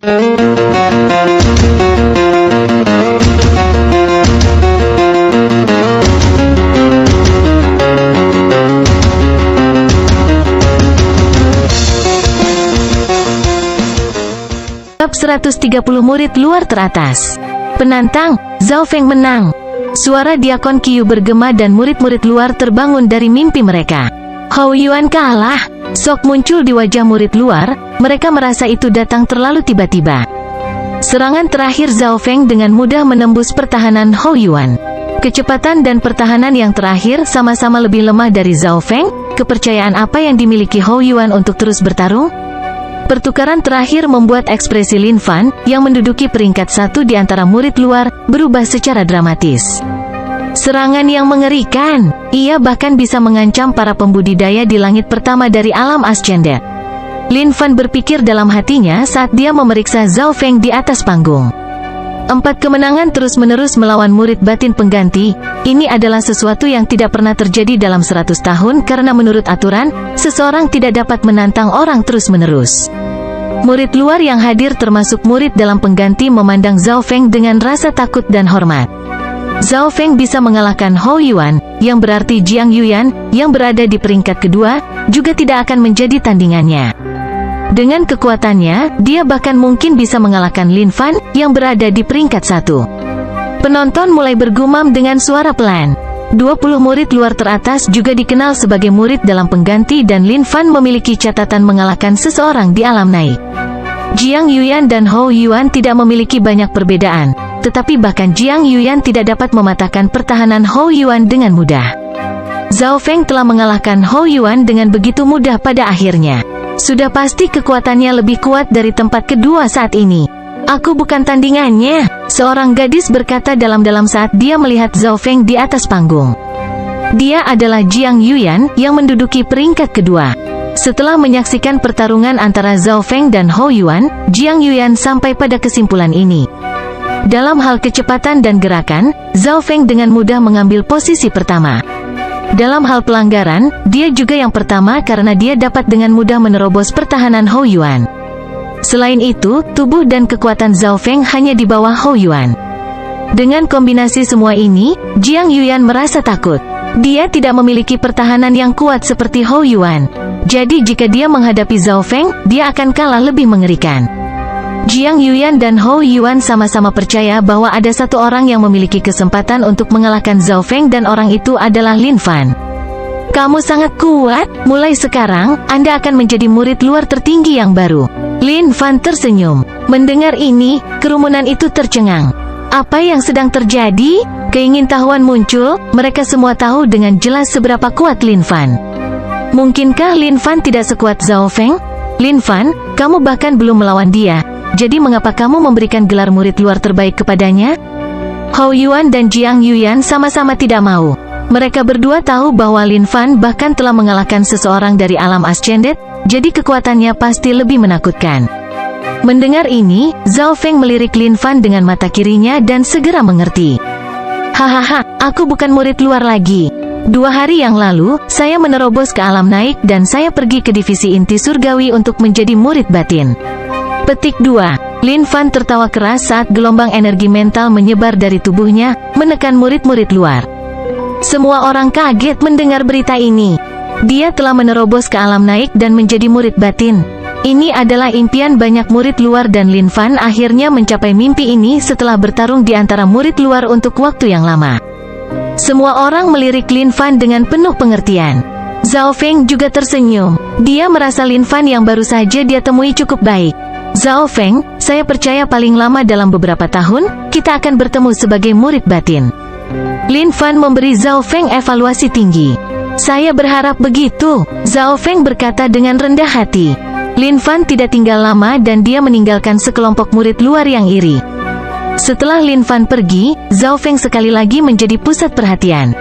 Bab 130 murid luar teratas. Penantang, Zhao Feng menang. Suara diakon Qiyu bergema dan murid-murid luar terbangun dari mimpi mereka. Hou Yuan kalah. Sok muncul di wajah murid luar, mereka merasa itu datang terlalu tiba-tiba. Serangan terakhir Zhao Feng dengan mudah menembus pertahanan Hou Yuan. Kecepatan dan pertahanan yang terakhir sama-sama lebih lemah dari Zhao Feng. Kepercayaan apa yang dimiliki Hou Yuan untuk terus bertarung? Pertukaran terakhir membuat ekspresi Lin Fan, yang menduduki peringkat 1 di antara murid luar, berubah secara dramatis. Serangan yang mengerikan, ia bahkan bisa mengancam para pembudidaya di langit pertama dari alam ascended. Lin Fan berpikir dalam hatinya saat dia memeriksa Zhao Feng di atas panggung. 4 kemenangan terus-menerus melawan murid batin pengganti, ini adalah sesuatu yang tidak pernah terjadi dalam 100 tahun karena menurut aturan, seseorang tidak dapat menantang orang terus-menerus. Murid luar yang hadir termasuk murid dalam pengganti memandang Zhao Feng dengan rasa takut dan hormat. Zhao Feng bisa mengalahkan Hou Yuan, yang berarti Jiang Yuyan, yang berada di peringkat kedua, juga tidak akan menjadi tandingannya. Dengan kekuatannya, dia bahkan mungkin bisa mengalahkan Lin Fan, yang berada di peringkat 1. Penonton mulai bergumam dengan suara pelan. 20 murid luar teratas juga dikenal sebagai murid dalam pengganti dan Lin Fan memiliki catatan mengalahkan seseorang di alam naik. Jiang Yuyan dan Hou Yuan tidak memiliki banyak perbedaan, tetapi bahkan Jiang Yuyan tidak dapat mematahkan pertahanan Hou Yuan dengan mudah. Zhao Feng telah mengalahkan Hou Yuan dengan begitu mudah pada akhirnya. Sudah pasti kekuatannya lebih kuat dari tempat kedua saat ini. Aku bukan tandingannya, seorang gadis berkata dalam-dalam saat dia melihat Zhao Feng di atas panggung. Dia adalah Jiang Yuyan yang menduduki peringkat kedua. Setelah menyaksikan pertarungan antara Zhao Feng dan Hou Yuan, Jiang Yuyan sampai pada kesimpulan ini. Dalam hal kecepatan dan gerakan, Zhao Feng dengan mudah mengambil posisi pertama. Dalam hal pelanggaran, dia juga yang pertama karena dia dapat dengan mudah menerobos pertahanan Hou Yuan. Selain itu, tubuh dan kekuatan Zhao Feng hanya di bawah Hou Yuan. Dengan kombinasi semua ini, Jiang Yuyan merasa takut. Dia tidak memiliki pertahanan yang kuat seperti Hou Yuan. Jadi jika dia menghadapi Zhao Feng, dia akan kalah lebih mengerikan. Jiang Yuyan dan Hou Yuan sama-sama percaya bahwa ada satu orang yang memiliki kesempatan untuk mengalahkan Zhao Feng dan orang itu adalah Lin Fan. Kamu sangat kuat, mulai sekarang, Anda akan menjadi murid luar tertinggi yang baru. Lin Fan tersenyum. Mendengar ini, kerumunan itu tercengang. Apa yang sedang terjadi? Keingintahuan muncul, mereka semua tahu dengan jelas seberapa kuat Lin Fan. Mungkinkah Lin Fan tidak sekuat Zhao Feng? Lin Fan, kamu bahkan belum melawan dia. Jadi mengapa kamu memberikan gelar murid luar terbaik kepadanya? Hou Yuan dan Jiang Yuyan sama-sama tidak mau. Mereka berdua tahu bahwa Lin Fan bahkan telah mengalahkan seseorang dari alam ascended, jadi kekuatannya pasti lebih menakutkan. Mendengar ini, Zhao Feng melirik Lin Fan dengan mata kirinya dan segera mengerti. Hahaha, aku bukan murid luar lagi. 2 hari yang lalu, saya menerobos ke alam naik dan saya pergi ke divisi inti surgawi untuk menjadi murid batin. Petik 2. Lin Fan tertawa keras saat gelombang energi mental menyebar dari tubuhnya, menekan murid-murid luar. Semua orang kaget mendengar berita ini. Dia telah menerobos ke alam naik dan menjadi murid batin. Ini adalah impian banyak murid luar dan Lin Fan akhirnya mencapai mimpi ini setelah bertarung di antara murid luar untuk waktu yang lama. Semua orang melirik Lin Fan dengan penuh pengertian. Zhao Feng juga tersenyum. Dia merasa Lin Fan yang baru saja dia temui cukup baik. Zhao Feng, saya percaya paling lama dalam beberapa tahun, kita akan bertemu sebagai murid batin. Lin Fan memberi Zhao Feng evaluasi tinggi. Saya berharap begitu, Zhao Feng berkata dengan rendah hati. Lin Fan tidak tinggal lama dan dia meninggalkan sekelompok murid luar yang iri. Setelah Lin Fan pergi, Zhao Feng sekali lagi menjadi pusat perhatian.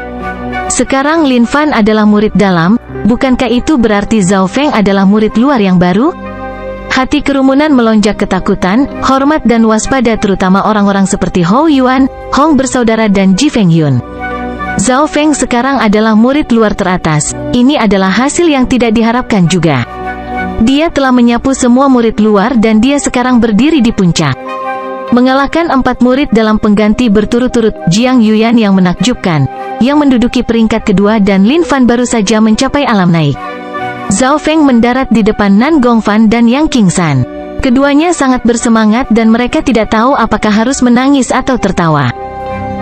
Sekarang Lin Fan adalah murid dalam, bukankah itu berarti Zhao Feng adalah murid luar yang baru? Hati kerumunan melonjak ketakutan, hormat dan waspada terutama orang-orang seperti Hou Yuan, Hong bersaudara dan Ji Fengyun. Zhao Feng sekarang adalah murid luar teratas. Ini adalah hasil yang tidak diharapkan juga. Dia telah menyapu semua murid luar dan dia sekarang berdiri di puncak. Mengalahkan 4 murid dalam pengganti berturut-turut, Jiang Yuyan yang menakjubkan, yang menduduki peringkat kedua dan Lin Fan baru saja mencapai alam naik. Zhao Feng mendarat di depan Nan Gongfan dan Yang Qingsan. Keduanya sangat bersemangat dan mereka tidak tahu apakah harus menangis atau tertawa.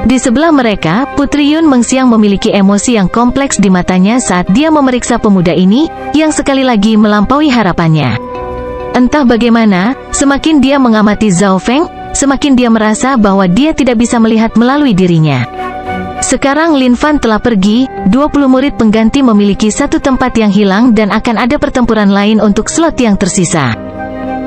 Di sebelah mereka, Putri Yun Mengxiang memiliki emosi yang kompleks di matanya saat dia memeriksa pemuda ini, yang sekali lagi melampaui harapannya. Entah bagaimana, semakin dia mengamati Zhao Feng, semakin dia merasa bahwa dia tidak bisa melihat melalui dirinya. Sekarang Lin Fan telah pergi, 20 murid pengganti memiliki satu tempat yang hilang dan akan ada pertempuran lain untuk slot yang tersisa.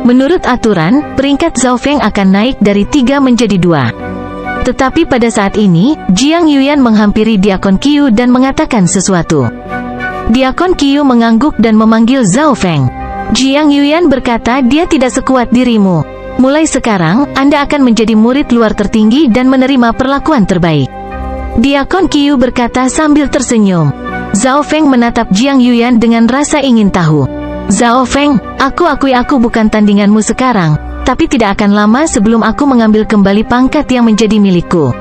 Menurut aturan, peringkat Zhao Feng akan naik dari 3 menjadi 2. Tetapi pada saat ini, Jiang Yuyan menghampiri Diakon Qiu dan mengatakan sesuatu. Diakon Qiu mengangguk dan memanggil Zhao Feng. Jiang Yuyan berkata dia tidak sekuat dirimu. Mulai sekarang, Anda akan menjadi murid luar tertinggi dan menerima perlakuan terbaik. Diakon Qiu berkata sambil tersenyum. Zhao Feng menatap Jiang Yuyan dengan rasa ingin tahu. Zhao Feng, aku akui aku bukan tandinganmu sekarang, tapi tidak akan lama sebelum aku mengambil kembali pangkat yang menjadi milikku.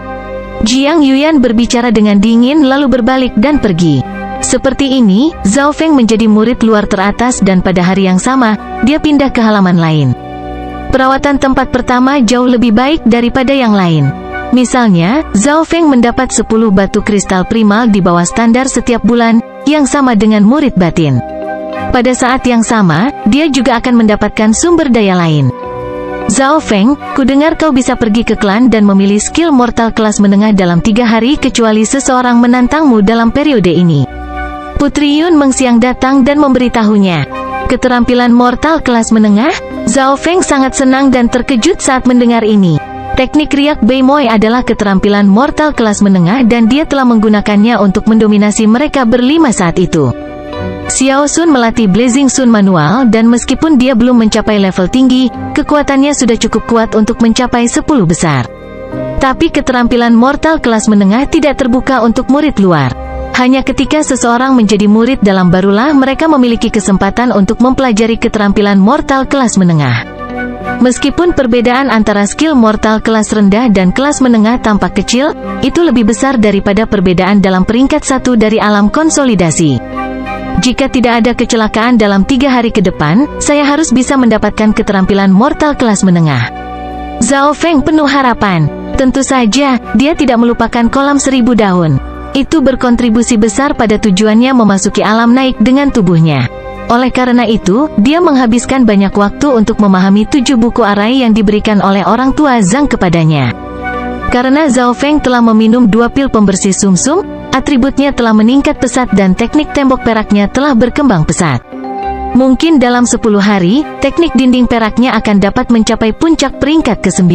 Jiang Yuyan berbicara dengan dingin lalu berbalik dan pergi. Seperti ini, Zhao Feng menjadi murid luar teratas dan pada hari yang sama, dia pindah ke halaman lain. Perawatan tempat pertama jauh lebih baik daripada yang lain. Misalnya, Zhao Feng mendapat 10 batu kristal primal di bawah standar setiap bulan, yang sama dengan murid batin. Pada saat yang sama, dia juga akan mendapatkan sumber daya lain. Zhao Feng, kudengar kau bisa pergi ke klan dan memilih skill mortal kelas menengah dalam 3 hari kecuali seseorang menantangmu dalam periode ini. Putri Yun Mengxiang datang dan memberitahunya. Keterampilan mortal kelas menengah? Zhao Feng sangat senang dan terkejut saat mendengar ini. Teknik riak Bei Moi adalah keterampilan mortal kelas menengah dan dia telah menggunakannya untuk mendominasi mereka berlima saat itu. Xiao Sun melatih Blazing Sun manual dan meskipun dia belum mencapai level tinggi, kekuatannya sudah cukup kuat untuk mencapai 10 besar. Tapi keterampilan mortal kelas menengah tidak terbuka untuk murid luar. Hanya ketika seseorang menjadi murid dalam barulah mereka memiliki kesempatan untuk mempelajari keterampilan mortal kelas menengah. Meskipun perbedaan antara skill mortal kelas rendah dan kelas menengah tampak kecil, itu lebih besar daripada perbedaan dalam peringkat 1 dari alam konsolidasi. Jika tidak ada kecelakaan dalam 3 hari ke depan, saya harus bisa mendapatkan keterampilan mortal kelas menengah. Zhao Feng penuh harapan. Tentu saja, dia tidak melupakan kolam 1000 daun. Itu berkontribusi besar pada tujuannya memasuki alam naik dengan tubuhnya. Oleh karena itu, dia menghabiskan banyak waktu untuk memahami 7 buku arai yang diberikan oleh orang tua Zhang kepadanya. Karena Zhao Feng telah meminum 2 pil pembersih sumsum, atributnya telah meningkat pesat dan teknik tembok peraknya telah berkembang pesat. Mungkin dalam 10 hari, teknik dinding peraknya akan dapat mencapai puncak peringkat ke-9.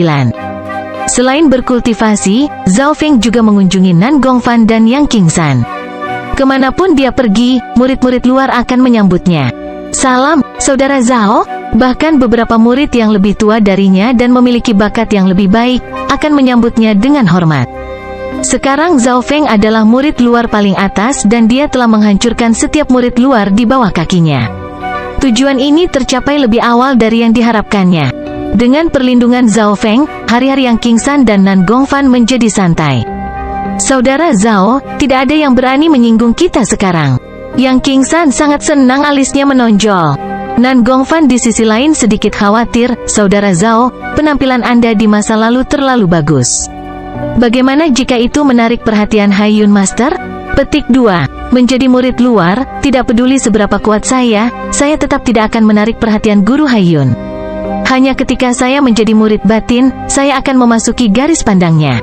Selain berkultivasi, Zhao Feng juga mengunjungi Nan Gongfan dan Yang Qingsan. Kemanapun dia pergi, murid-murid luar akan menyambutnya. Salam, Saudara Zhao. Bahkan beberapa murid yang lebih tua darinya dan memiliki bakat yang lebih baik, akan menyambutnya dengan hormat. Sekarang Zhao Feng adalah murid luar paling atas dan dia telah menghancurkan setiap murid luar di bawah kakinya. Tujuan ini tercapai lebih awal dari yang diharapkannya. Dengan perlindungan Zhao Feng, hari-hari Yang Qingsan dan Nan Gongfan menjadi santai. Saudara Zhao, tidak ada yang berani menyinggung kita sekarang. Yang Qingsan sangat senang alisnya menonjol. Nan Gongfan di sisi lain sedikit khawatir, Saudara Zhao, penampilan Anda di masa lalu terlalu bagus. Bagaimana jika itu menarik perhatian Haiyun Master? Petik 2. Menjadi murid luar, tidak peduli seberapa kuat saya tetap tidak akan menarik perhatian Guru Haiyun. Hanya ketika saya menjadi murid batin, saya akan memasuki garis pandangnya.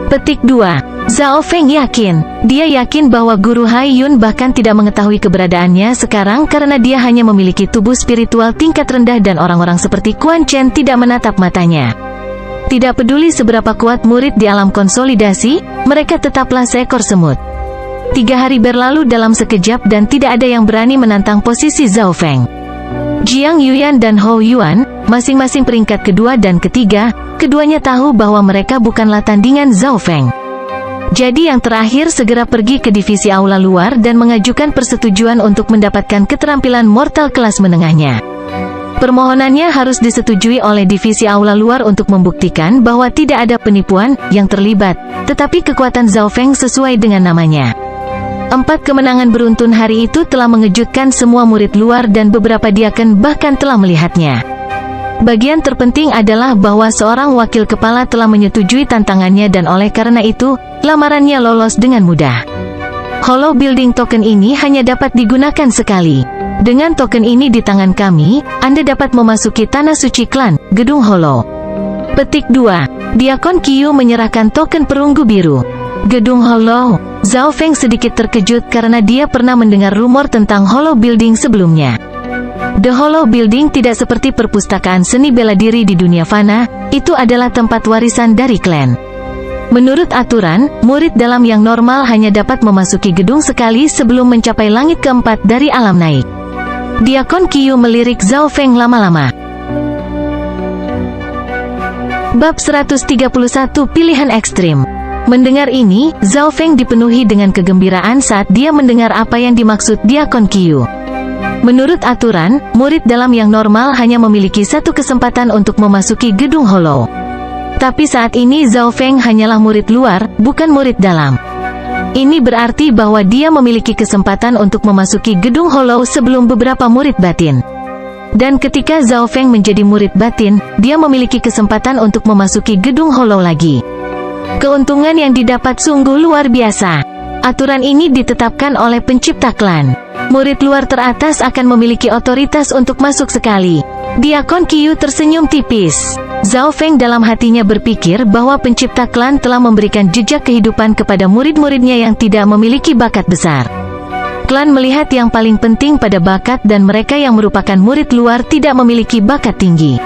Petik 2. Zhao Feng yakin. Dia yakin bahwa Guru Haiyun bahkan tidak mengetahui keberadaannya sekarang karena dia hanya memiliki tubuh spiritual tingkat rendah dan orang-orang seperti Quan Chen tidak menatap matanya. Tidak peduli seberapa kuat murid di alam konsolidasi, mereka tetaplah seekor semut. 3 hari berlalu dalam sekejap dan tidak ada yang berani menantang posisi Zhao Feng. Jiang Yuyan dan Hou Yuan, masing-masing peringkat kedua dan ketiga, keduanya tahu bahwa mereka bukanlah tandingan Zhao Feng. Jadi yang terakhir segera pergi ke divisi aula luar dan mengajukan persetujuan untuk mendapatkan keterampilan mortal kelas menengahnya. Permohonannya harus disetujui oleh divisi aula luar untuk membuktikan bahwa tidak ada penipuan yang terlibat, tetapi kekuatan Zhao Feng sesuai dengan namanya. 4 kemenangan beruntun hari itu telah mengejutkan semua murid luar dan beberapa diaken bahkan telah melihatnya. Bagian terpenting adalah bahwa seorang wakil kepala telah menyetujui tantangannya dan oleh karena itu, lamarannya lolos dengan mudah. Hollow Building Token ini hanya dapat digunakan sekali. Dengan token ini di tangan kami, Anda dapat memasuki Tanah Suci Klan, Gedung Hollow. Petik 2. Diakon Qiu menyerahkan token perunggu biru. Gedung Hollow. Zhao Feng sedikit terkejut karena dia pernah mendengar rumor tentang Hollow Building sebelumnya. The Hollow Building tidak seperti perpustakaan seni bela diri di dunia fana, itu adalah tempat warisan dari klan. Menurut aturan, murid dalam yang normal hanya dapat memasuki gedung sekali sebelum mencapai langit keempat dari alam naik. Diakon Qiu melirik Zhao Feng lama-lama. Bab 131 Pilihan Ekstrim. Mendengar ini, Zhao Feng dipenuhi dengan kegembiraan saat dia mendengar apa yang dimaksud Diakon Qiu. Menurut aturan, murid dalam yang normal hanya memiliki satu kesempatan untuk memasuki gedung Hollow. Tapi saat ini Zhao Feng hanyalah murid luar, bukan murid dalam. Ini berarti bahwa dia memiliki kesempatan untuk memasuki gedung Hollow sebelum beberapa murid batin. Dan ketika Zhao Feng menjadi murid batin, dia memiliki kesempatan untuk memasuki gedung Hollow lagi. Keuntungan yang didapat sungguh luar biasa. Aturan ini ditetapkan oleh pencipta klan. Murid luar teratas akan memiliki otoritas untuk masuk sekali. Diakon Qiu tersenyum tipis. Zhao Feng dalam hatinya berpikir bahwa pencipta klan telah memberikan jejak kehidupan kepada murid-muridnya yang tidak memiliki bakat besar. Klan melihat yang paling penting pada bakat dan mereka yang merupakan murid luar tidak memiliki bakat tinggi.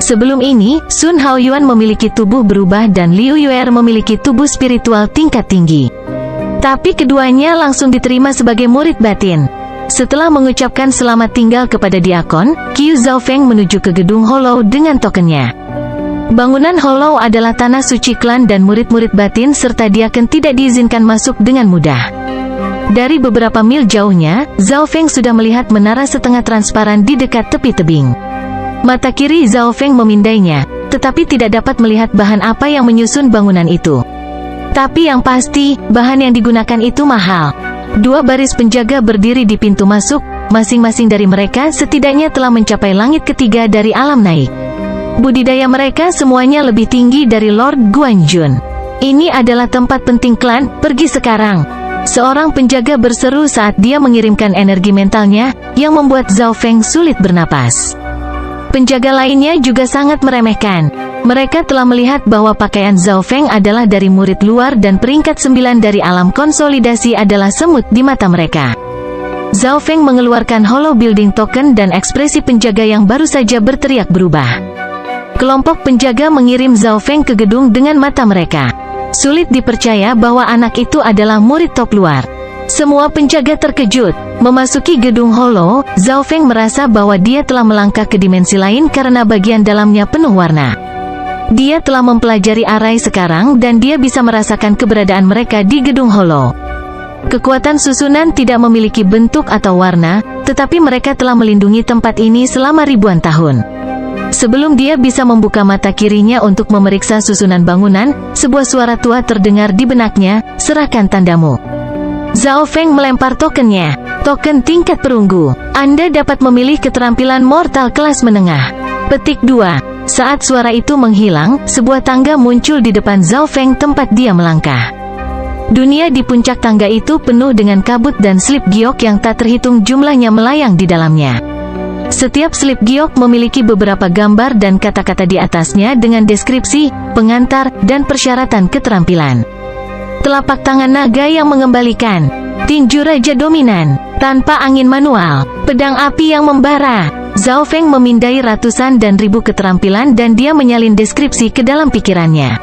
Sebelum ini, Sun Haoyuan memiliki tubuh berubah dan Liu Yuer memiliki tubuh spiritual tingkat tinggi. Tapi keduanya langsung diterima sebagai murid batin. Setelah mengucapkan selamat tinggal kepada Diakon, Qiu Zhao Feng menuju ke gedung Hollow dengan tokennya. Bangunan Hollow adalah tanah suci klan dan murid-murid batin serta diaken tidak diizinkan masuk dengan mudah. Dari beberapa mil jauhnya, Zhao Feng sudah melihat menara setengah transparan di dekat tepi tebing. Mata kiri Zhao Feng memindainya, tetapi tidak dapat melihat bahan apa yang menyusun bangunan itu. Tapi yang pasti, bahan yang digunakan itu mahal. 2 baris penjaga berdiri di pintu masuk, masing-masing dari mereka setidaknya telah mencapai langit ketiga dari alam naik. Budidaya mereka semuanya lebih tinggi dari Lord Guanjun. Ini adalah tempat penting klan, pergi sekarang. Seorang penjaga berseru saat dia mengirimkan energi mentalnya, yang membuat Zhao Feng sulit bernapas. Penjaga lainnya juga sangat meremehkan. Mereka telah melihat bahwa pakaian Zhao Feng adalah dari murid luar dan peringkat 9 dari alam konsolidasi adalah semut di mata mereka. Zhao Feng mengeluarkan Hollow Building Token dan ekspresi penjaga yang baru saja berteriak berubah. Kelompok penjaga mengirim Zhao Feng ke gedung dengan mata mereka. Sulit dipercaya bahwa anak itu adalah murid top luar. Semua penjaga terkejut. Memasuki gedung Hollow, Zhao Feng merasa bahwa dia telah melangkah ke dimensi lain karena bagian dalamnya penuh warna. Dia telah mempelajari arai sekarang dan dia bisa merasakan keberadaan mereka di gedung Hollow. Kekuatan susunan tidak memiliki bentuk atau warna, tetapi mereka telah melindungi tempat ini selama ribuan tahun. Sebelum dia bisa membuka mata kirinya untuk memeriksa susunan bangunan, sebuah suara tua terdengar di benaknya, "Serahkan tandamu." Zhao Feng melempar tokennya. Token tingkat perunggu. Anda dapat memilih keterampilan mortal kelas menengah. Petik 2. Saat suara itu menghilang, sebuah tangga muncul di depan Zhao Feng tempat dia melangkah. Dunia di puncak tangga itu penuh dengan kabut dan slip giok yang tak terhitung jumlahnya melayang di dalamnya. Setiap slip giok memiliki beberapa gambar dan kata-kata di atasnya dengan deskripsi, pengantar, dan persyaratan keterampilan. Telapak tangan naga yang mengembalikan. Tinju Raja Dominan. Tanpa angin manual. Pedang api yang membara. Zhao Feng memindai ratusan dan ribu keterampilan dan dia menyalin deskripsi ke dalam pikirannya.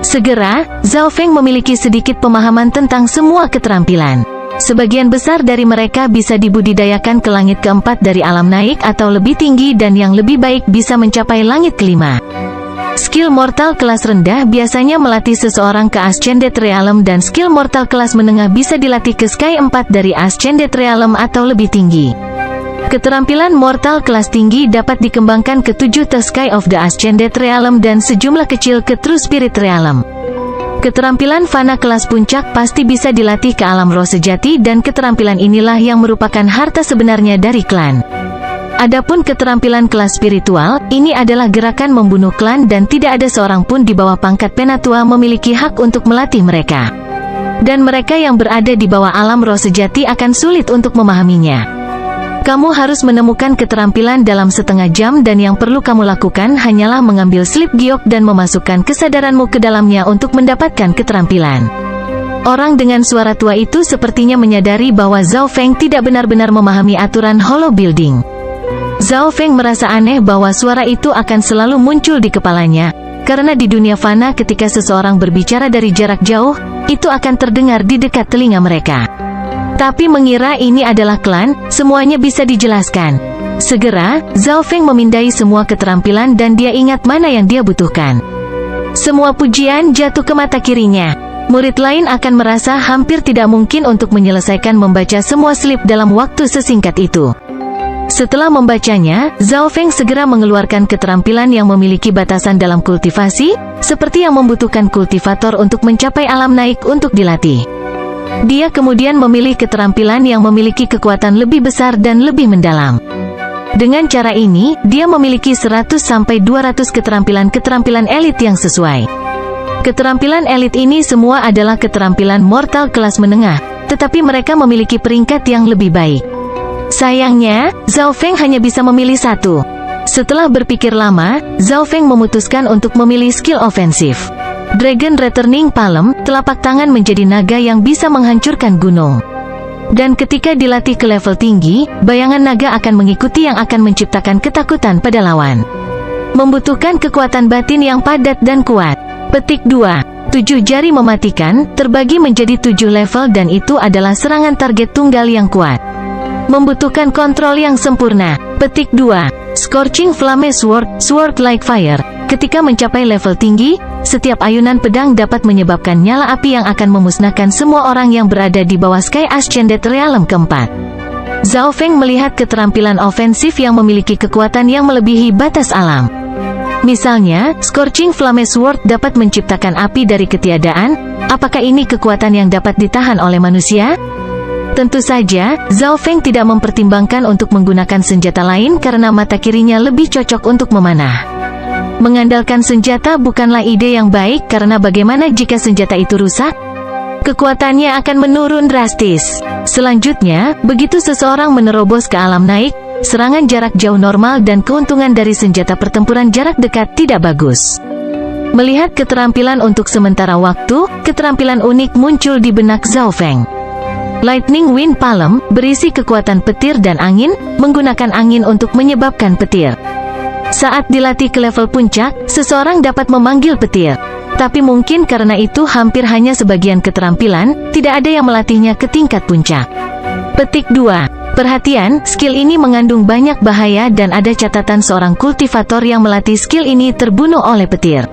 Segera, Zhao Feng memiliki sedikit pemahaman tentang semua keterampilan. Sebagian besar dari mereka bisa dibudidayakan ke langit keempat dari alam naik atau lebih tinggi dan yang lebih baik bisa mencapai langit kelima. Skill mortal kelas rendah biasanya melatih seseorang ke Ascended Realm dan skill mortal kelas menengah bisa dilatih ke Sky 4 dari Ascended Realm atau lebih tinggi. Keterampilan mortal kelas tinggi dapat dikembangkan ke 7 The Sky of the Ascended Realm dan sejumlah kecil ke True Spirit Realm. Keterampilan fana kelas puncak pasti bisa dilatih ke alam roh sejati dan keterampilan inilah yang merupakan harta sebenarnya dari klan. Adapun keterampilan kelas spiritual, ini adalah gerakan membunuh klan dan tidak ada seorang pun di bawah pangkat penatua memiliki hak untuk melatih mereka. Dan mereka yang berada di bawah alam roh sejati akan sulit untuk memahaminya. Kamu harus menemukan keterampilan dalam setengah jam dan yang perlu kamu lakukan hanyalah mengambil slip giok dan memasukkan kesadaranmu ke dalamnya untuk mendapatkan keterampilan. Orang dengan suara tua itu sepertinya menyadari bahwa Zhao Feng tidak benar-benar memahami aturan Hollow Building. Zhao Feng merasa aneh bahwa suara itu akan selalu muncul di kepalanya, karena di dunia fana ketika seseorang berbicara dari jarak jauh, itu akan terdengar di dekat telinga mereka. Tapi mengira ini adalah klan, semuanya bisa dijelaskan. Segera, Zhao Feng memindai semua keterampilan dan dia ingat mana yang dia butuhkan. Semua pujian jatuh ke mata kirinya. Murid lain akan merasa hampir tidak mungkin untuk menyelesaikan membaca semua slip dalam waktu sesingkat itu. Setelah membacanya, Zhao Feng segera mengeluarkan keterampilan yang memiliki batasan dalam kultivasi, seperti yang membutuhkan kultivator untuk mencapai alam naik untuk dilatih. Dia kemudian memilih keterampilan yang memiliki kekuatan lebih besar dan lebih mendalam. Dengan cara ini, dia memiliki 100-200 keterampilan elit yang sesuai. Keterampilan elit ini semua adalah keterampilan mortal kelas menengah, tetapi mereka memiliki peringkat yang lebih baik. Sayangnya, Zhao Feng hanya bisa memilih satu. Setelah berpikir lama, Zhao Feng memutuskan untuk memilih skill ofensif. Dragon Returning Palm, telapak tangan menjadi naga yang bisa menghancurkan gunung. Dan ketika dilatih ke level tinggi, bayangan naga akan mengikuti yang akan menciptakan ketakutan pada lawan. Membutuhkan kekuatan batin yang padat dan kuat. Petik 2. 7 jari mematikan, terbagi menjadi 7 level dan itu adalah serangan target tunggal yang kuat. Membutuhkan kontrol yang sempurna. Petik 2. Scorching Flame Sword, Sword Like Fire. Ketika mencapai level tinggi, setiap ayunan pedang dapat menyebabkan nyala api yang akan memusnahkan semua orang yang berada di bawah Sky Ascended Realm keempat. Zhao Feng melihat keterampilan ofensif yang memiliki kekuatan yang melebihi batas alam. Misalnya, Scorching Flame Sword dapat menciptakan api dari ketiadaan. Apakah ini kekuatan yang dapat ditahan oleh manusia? Tentu saja, Zhao Feng tidak mempertimbangkan untuk menggunakan senjata lain karena mata kirinya lebih cocok untuk memanah. Mengandalkan senjata bukanlah ide yang baik karena bagaimana jika senjata itu rusak? Kekuatannya akan menurun drastis. Selanjutnya, begitu seseorang menerobos ke alam naik, serangan jarak jauh normal dan keuntungan dari senjata pertempuran jarak dekat tidak bagus. Melihat keterampilan untuk sementara waktu, keterampilan unik muncul di benak Zhao Feng. Lightning Wind Palm, berisi kekuatan petir dan angin, menggunakan angin untuk menyebabkan petir. Saat dilatih ke level puncak, seseorang dapat memanggil petir. Tapi mungkin karena itu hampir hanya sebagian keterampilan, tidak ada yang melatihnya ke tingkat puncak. Petik 2. Perhatian, skill ini mengandung banyak bahaya dan ada catatan seorang kultivator yang melatih skill ini terbunuh oleh petir.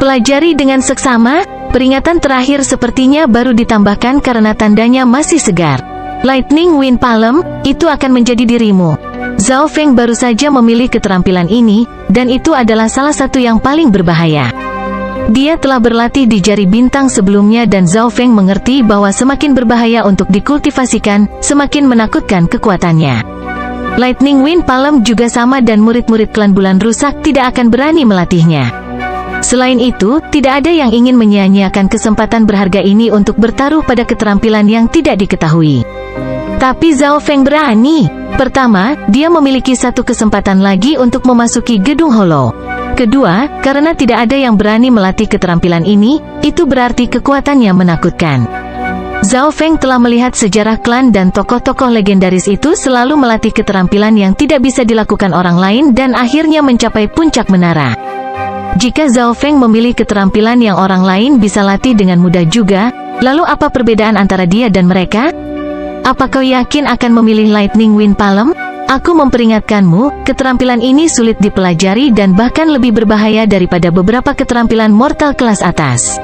Pelajari dengan seksama. Peringatan terakhir sepertinya baru ditambahkan karena tandanya masih segar. Lightning Wind Palm, itu akan menjadi dirimu. Zhao Feng baru saja memilih keterampilan ini, dan itu adalah salah satu yang paling berbahaya. Dia telah berlatih di jari bintang sebelumnya dan Zhao Feng mengerti bahwa semakin berbahaya untuk dikultivasikan, semakin menakutkan kekuatannya. Lightning Wind Palm juga sama dan murid-murid klan bulan rusak tidak akan berani melatihnya. Selain itu, tidak ada yang ingin menyia-nyiakan kesempatan berharga ini untuk bertaruh pada keterampilan yang tidak diketahui. Tapi Zhao Feng berani. Pertama, dia memiliki satu kesempatan lagi untuk memasuki gedung Hollow. Kedua, karena tidak ada yang berani melatih keterampilan ini, itu berarti kekuatannya menakutkan. Zhao Feng telah melihat sejarah klan dan tokoh-tokoh legendaris itu selalu melatih keterampilan yang tidak bisa dilakukan orang lain dan akhirnya mencapai puncak menara. Jika Zhao Feng memilih keterampilan yang orang lain bisa latih dengan mudah juga, lalu apa perbedaan antara dia dan mereka? Apa kau yakin akan memilih Lightning Wind Palm? Aku memperingatkanmu, keterampilan ini sulit dipelajari dan bahkan lebih berbahaya daripada beberapa keterampilan mortal kelas atas.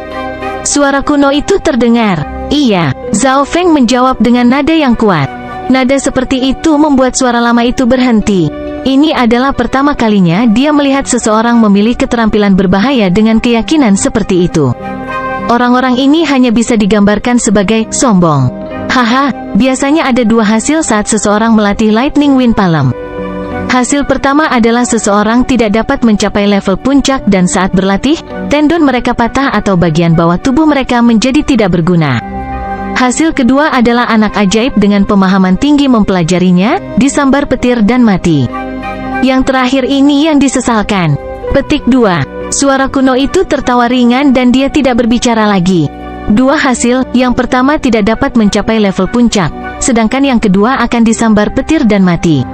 Suara kuno itu terdengar. Iya, Zhao Feng menjawab dengan nada yang kuat. Nada seperti itu membuat suara lama itu berhenti. Ini adalah pertama kalinya dia melihat seseorang memilih keterampilan berbahaya dengan keyakinan seperti itu. Orang-orang ini hanya bisa digambarkan sebagai sombong. Haha, biasanya ada dua hasil saat seseorang melatih Lightning Wind Palm. Hasil pertama adalah seseorang tidak dapat mencapai level puncak dan saat berlatih, tendon mereka patah atau bagian bawah tubuh mereka menjadi tidak berguna. Hasil kedua adalah anak ajaib dengan pemahaman tinggi mempelajarinya, disambar petir dan mati. Yang terakhir ini yang disesalkan. Petik 2. Suara kuno itu tertawa ringan dan dia tidak berbicara lagi. Dua hasil, yang pertama tidak dapat mencapai level puncak, sedangkan yang kedua akan disambar petir dan mati.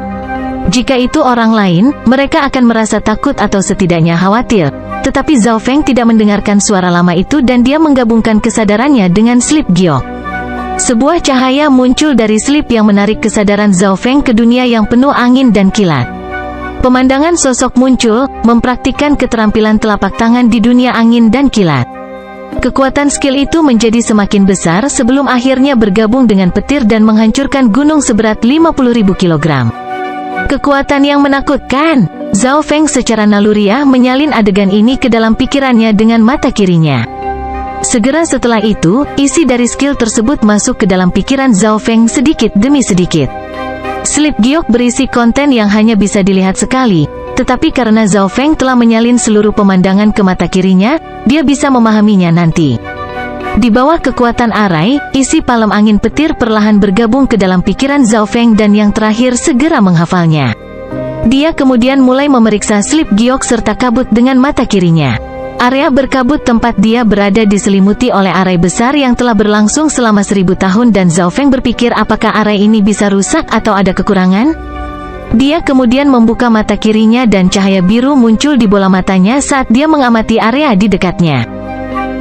Jika itu orang lain, mereka akan merasa takut atau setidaknya khawatir. Tetapi Zhao Feng tidak mendengarkan suara lama itu dan dia menggabungkan kesadarannya dengan Sleep Giok. Sebuah cahaya muncul dari slip yang menarik kesadaran Zhao Feng ke dunia yang penuh angin dan kilat. Pemandangan sosok muncul, mempraktikkan keterampilan telapak tangan di dunia angin dan kilat. Kekuatan skill itu menjadi semakin besar sebelum akhirnya bergabung dengan petir dan menghancurkan gunung seberat 50.000 kg. Kekuatan yang menakutkan. Zhao Feng secara naluriah menyalin adegan ini ke dalam pikirannya dengan mata kirinya. Segera setelah itu, isi dari skill tersebut masuk ke dalam pikiran Zhao Feng sedikit demi sedikit. Sleep Giok berisi konten yang hanya bisa dilihat sekali, tetapi karena Zhao Feng telah menyalin seluruh pemandangan ke mata kirinya, dia bisa memahaminya nanti. Di bawah kekuatan arai, isi palem angin petir perlahan bergabung ke dalam pikiran Zhao Feng dan yang terakhir segera menghafalnya. Dia kemudian mulai memeriksa Sleep Giok serta kabut dengan mata kirinya. Area berkabut tempat dia berada diselimuti oleh arai besar yang telah berlangsung selama 1000 tahun dan Zhao Feng berpikir apakah arai ini bisa rusak atau ada kekurangan? Dia kemudian membuka mata kirinya dan cahaya biru muncul di bola matanya saat dia mengamati area di dekatnya.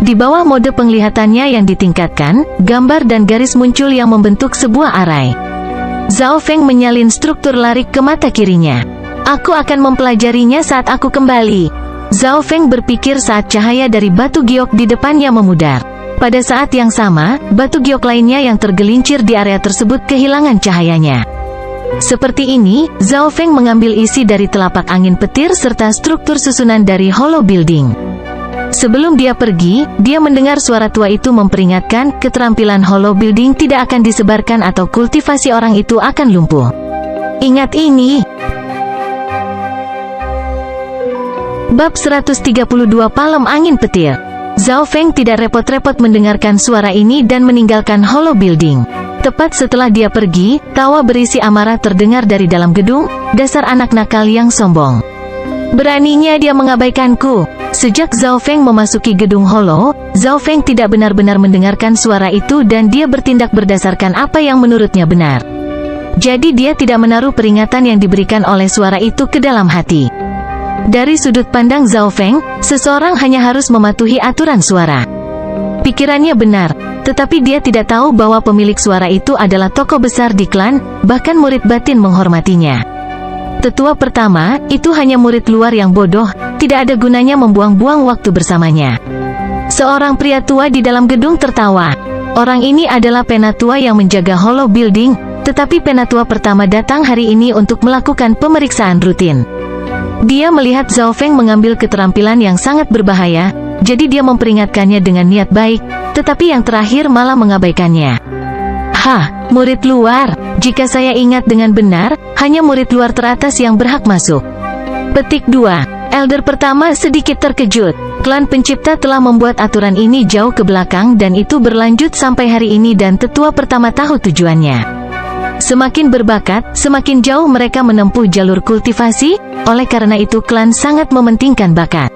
Di bawah mode penglihatannya yang ditingkatkan, gambar dan garis muncul yang membentuk sebuah arai. Zhao Feng menyalin struktur larik ke mata kirinya. Aku akan mempelajarinya saat aku kembali. Zhao Feng berpikir saat cahaya dari batu giok di depannya memudar. Pada saat yang sama, batu giok lainnya yang tergelincir di area tersebut kehilangan cahayanya. Seperti ini, Zhao Feng mengambil isi dari telapak angin petir serta struktur susunan dari Hollow Building. Sebelum dia pergi, dia mendengar suara tua itu memperingatkan keterampilan Hollow Building tidak akan disebarkan atau kultivasi orang itu akan lumpuh. Ingat ini. Bab 132 Palem Angin Petir. Zhao Feng tidak repot-repot mendengarkan suara ini dan meninggalkan Hollow Building. Tepat setelah dia pergi, tawa berisi amarah terdengar dari dalam gedung, dasar anak nakal yang sombong. Beraninya dia mengabaikanku. Sejak Zhao Feng memasuki gedung Hollow, Zhao Feng tidak benar-benar mendengarkan suara itu dan dia bertindak berdasarkan apa yang menurutnya benar. Jadi dia tidak menaruh peringatan yang diberikan oleh suara itu ke dalam hati. Dari sudut pandang Zhao Feng, seseorang hanya harus mematuhi aturan suara. Pikirannya benar, tetapi dia tidak tahu bahwa pemilik suara itu adalah tokoh besar di klan, bahkan murid batin menghormatinya. Tetua pertama, itu hanya murid luar yang bodoh, tidak ada gunanya membuang-buang waktu bersamanya. Seorang pria tua di dalam gedung tertawa. Orang ini adalah penatua yang menjaga Hollow Building, tetapi penatua pertama datang hari ini untuk melakukan pemeriksaan rutin. Dia melihat Zhao Feng mengambil keterampilan yang sangat berbahaya, jadi dia memperingatkannya dengan niat baik, tetapi yang terakhir malah mengabaikannya. Hah, murid luar, jika saya ingat dengan benar, hanya murid luar teratas yang berhak masuk. Petik 2. Elder pertama sedikit terkejut. Klan pencipta telah membuat aturan ini jauh ke belakang dan itu berlanjut sampai hari ini dan tetua pertama tahu tujuannya. Semakin berbakat, semakin jauh mereka menempuh jalur kultivasi, oleh karena itu klan sangat mementingkan bakat.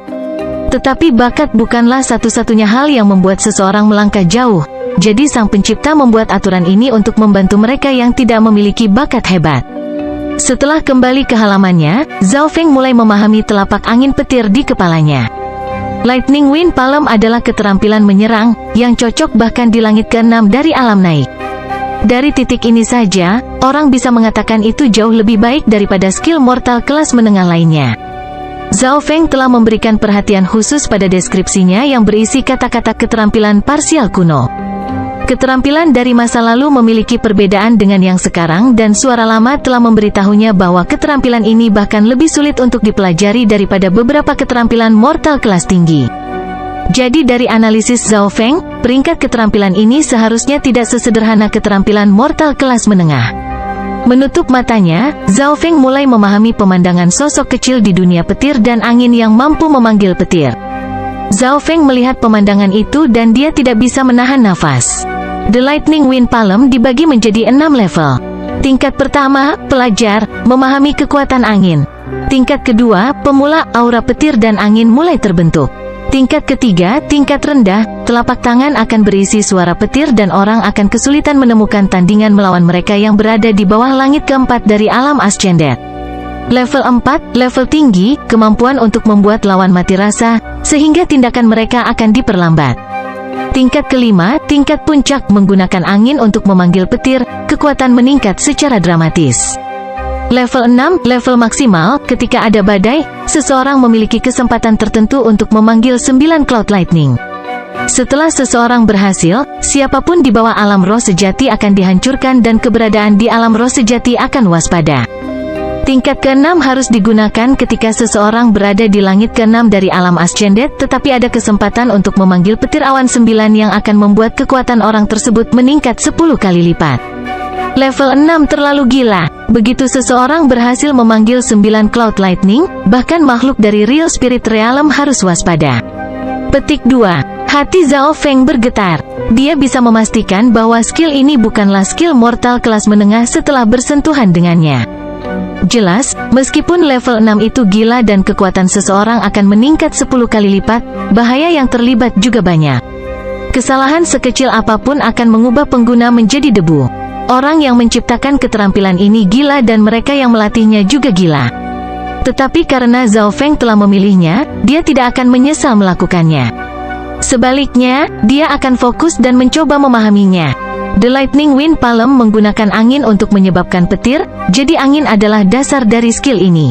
Tetapi bakat bukanlah satu-satunya hal yang membuat seseorang melangkah jauh, jadi sang pencipta membuat aturan ini untuk membantu mereka yang tidak memiliki bakat hebat. Setelah kembali ke halamannya, Zhao Feng mulai memahami telapak angin petir di kepalanya. Lightning Wind Palm adalah keterampilan menyerang, yang cocok bahkan di langit ke-6 dari alam naik. Dari titik ini saja, orang bisa mengatakan itu jauh lebih baik daripada skill mortal kelas menengah lainnya. Zhao Feng telah memberikan perhatian khusus pada deskripsinya yang berisi kata-kata keterampilan parsial kuno. Keterampilan dari masa lalu memiliki perbedaan dengan yang sekarang dan suara lama telah memberitahunya bahwa keterampilan ini bahkan lebih sulit untuk dipelajari daripada beberapa keterampilan mortal kelas tinggi. Jadi dari analisis Zhao Feng, peringkat keterampilan ini seharusnya tidak sesederhana keterampilan mortal kelas menengah. Menutup matanya, Zhao Feng mulai memahami pemandangan sosok kecil di dunia petir dan angin yang mampu memanggil petir. Zhao Feng melihat pemandangan itu dan dia tidak bisa menahan nafas. The Lightning Wind Palm dibagi menjadi 6 level. Tingkat pertama, pelajar, memahami kekuatan angin. Tingkat kedua, pemula, aura petir dan angin mulai terbentuk. Tingkat ketiga, tingkat rendah, telapak tangan akan berisi suara petir dan orang akan kesulitan menemukan tandingan melawan mereka yang berada di bawah langit keempat dari alam Ascended. Level 4, level tinggi, kemampuan untuk membuat lawan mati rasa, sehingga tindakan mereka akan diperlambat. Tingkat kelima, tingkat puncak, menggunakan angin untuk memanggil petir, kekuatan meningkat secara dramatis. Level 6, level maksimal, ketika ada badai, seseorang memiliki kesempatan tertentu untuk memanggil 9 Cloud Lightning. Setelah seseorang berhasil, siapapun di bawah alam roh sejati akan dihancurkan dan keberadaan di alam roh sejati akan waspada. Tingkat ke-6 harus digunakan ketika seseorang berada di langit ke-6 dari alam Ascended, tetapi ada kesempatan untuk memanggil petir awan 9 yang akan membuat kekuatan orang tersebut meningkat 10 kali lipat. Level 6 terlalu gila. Begitu seseorang berhasil memanggil 9 Cloud Lightning, bahkan makhluk dari Real Spirit Realm harus waspada. Petik 2. Hati Zhao Feng bergetar. Dia bisa memastikan bahwa skill ini bukanlah skill mortal kelas menengah setelah bersentuhan dengannya. Jelas, meskipun level 6 itu gila dan kekuatan seseorang akan meningkat 10 kali lipat, bahaya yang terlibat juga banyak. Kesalahan sekecil apapun akan mengubah pengguna menjadi debu. Orang yang menciptakan keterampilan ini gila dan mereka yang melatihnya juga gila. Tetapi karena Zhao Feng telah memilihnya, dia tidak akan menyesal melakukannya. Sebaliknya, dia akan fokus dan mencoba memahaminya. The Lightning Wind Palm menggunakan angin untuk menyebabkan petir, jadi angin adalah dasar dari skill ini.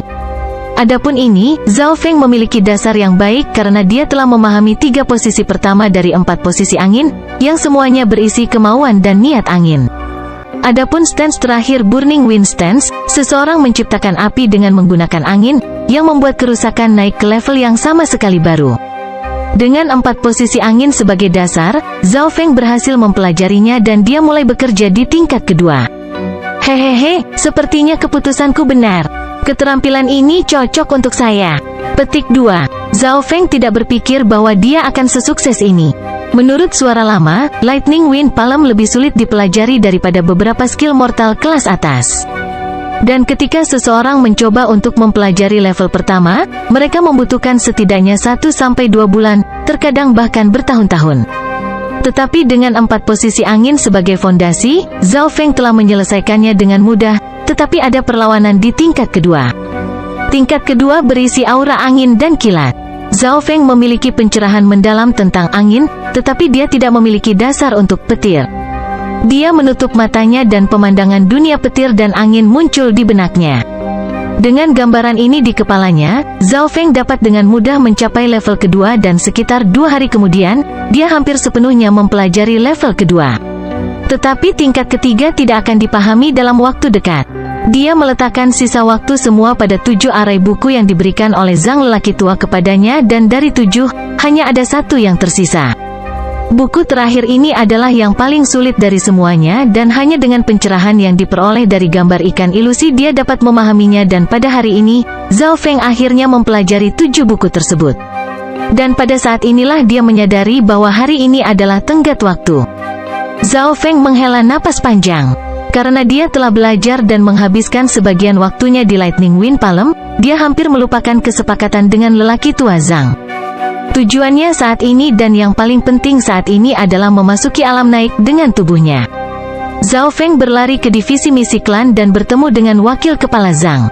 Adapun ini, Zhao Feng memiliki dasar yang baik karena dia telah memahami 3 posisi pertama dari 4 posisi angin, yang semuanya berisi kemauan dan niat angin. Adapun stance terakhir Burning Wind Stance, seseorang menciptakan api dengan menggunakan angin, yang membuat kerusakan naik ke level yang sama sekali baru. Dengan 4 posisi angin sebagai dasar, Zhao Feng berhasil mempelajarinya dan dia mulai bekerja di tingkat kedua. Hehehe, sepertinya keputusanku benar. Keterampilan ini cocok untuk saya. Petik 2. Zhao Feng tidak berpikir bahwa dia akan sesukses ini. Menurut suara lama, Lightning Wind Palm lebih sulit dipelajari daripada beberapa skill mortal kelas atas. Dan ketika seseorang mencoba untuk mempelajari level pertama, mereka membutuhkan setidaknya 1-2 bulan, terkadang bahkan bertahun-tahun. Tetapi dengan 4 posisi angin sebagai fondasi, Zhao Feng telah menyelesaikannya dengan mudah, tetapi ada perlawanan di tingkat kedua. Tingkat kedua berisi aura angin dan kilat. Zhao Feng memiliki pencerahan mendalam tentang angin, tetapi dia tidak memiliki dasar untuk petir. Dia menutup matanya dan pemandangan dunia petir dan angin muncul di benaknya. Dengan gambaran ini di kepalanya, Zhao Feng dapat dengan mudah mencapai level kedua dan sekitar 2 hari kemudian, dia hampir sepenuhnya mempelajari level kedua. Tetapi tingkat ketiga tidak akan dipahami dalam waktu dekat. Dia meletakkan sisa waktu semua pada 7 arai buku yang diberikan oleh Zhang lelaki tua kepadanya dan dari 7, hanya ada 1 yang tersisa. Buku terakhir ini adalah yang paling sulit dari semuanya dan hanya dengan pencerahan yang diperoleh dari gambar ikan ilusi dia dapat memahaminya dan pada hari ini, Zhao Feng akhirnya mempelajari 7 buku tersebut. Dan pada saat inilah dia menyadari bahwa hari ini adalah tenggat waktu. Zhao Feng menghela napas panjang. Karena dia telah belajar dan menghabiskan sebagian waktunya di Lightning Wind Palm, dia hampir melupakan kesepakatan dengan lelaki tua Zhang. Tujuannya saat ini dan yang paling penting saat ini adalah memasuki alam naik dengan tubuhnya. Zhao Feng berlari ke divisi misi klan dan bertemu dengan wakil kepala Zhang.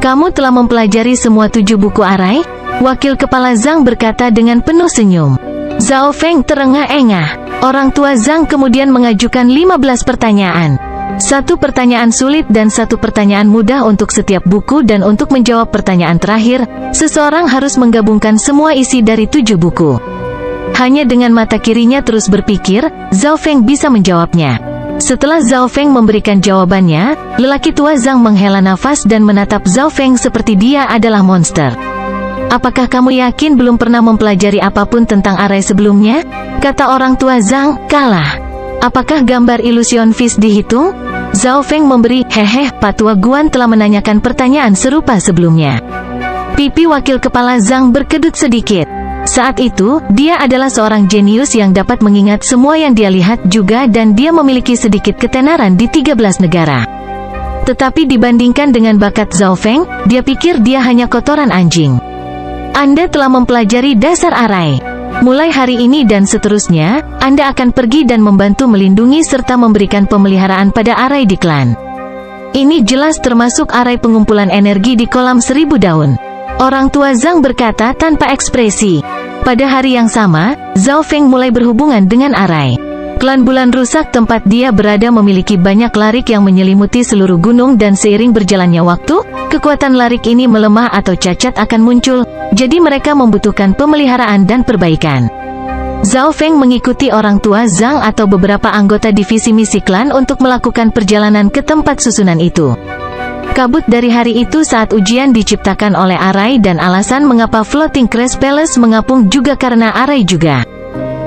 Kamu telah mempelajari semua 7 buku arai? Wakil kepala Zhang berkata dengan penuh senyum. Zhao Feng terengah-engah. Orang tua Zhang kemudian mengajukan 15 pertanyaan. Satu pertanyaan sulit dan satu pertanyaan mudah untuk setiap buku, dan untuk menjawab pertanyaan terakhir, seseorang harus menggabungkan semua isi dari 7 buku. Hanya dengan mata kirinya terus berpikir, Zhao Feng bisa menjawabnya. Setelah Zhao Feng memberikan jawabannya, lelaki tua Zhang menghela nafas dan menatap Zhao Feng seperti dia adalah monster. Apakah kamu yakin belum pernah mempelajari apapun tentang arai sebelumnya? Kata orang tua Zhang, kalah. Apakah gambar ilusion fish dihitung? Zhao Feng memberi, hehe, Pak Tua Guan telah menanyakan pertanyaan serupa sebelumnya. Pipi wakil kepala Zhang berkedut sedikit. Saat itu, dia adalah seorang jenius yang dapat mengingat semua yang dia lihat juga, dan dia memiliki sedikit ketenaran di 13 negara. Tetapi dibandingkan dengan bakat Zhao Feng, dia pikir dia hanya kotoran anjing. Anda telah mempelajari dasar arai. Mulai hari ini dan seterusnya, Anda akan pergi dan membantu melindungi serta memberikan pemeliharaan pada arai di klan. Ini jelas termasuk arai pengumpulan energi di kolam 1000 daun. Orang tua Zhang berkata tanpa ekspresi. Pada hari yang sama, Zhao Feng mulai berhubungan dengan arai. Klan Bulan Rusak tempat dia berada memiliki banyak larik yang menyelimuti seluruh gunung, dan seiring berjalannya waktu, kekuatan larik ini melemah atau cacat akan muncul, jadi mereka membutuhkan pemeliharaan dan perbaikan. Zhao Feng mengikuti orang tua Zhang atau beberapa anggota divisi misi klan untuk melakukan perjalanan ke tempat susunan itu. Kabut dari hari itu saat ujian diciptakan oleh arai, dan alasan mengapa Floating Crest Palace mengapung juga karena arai juga.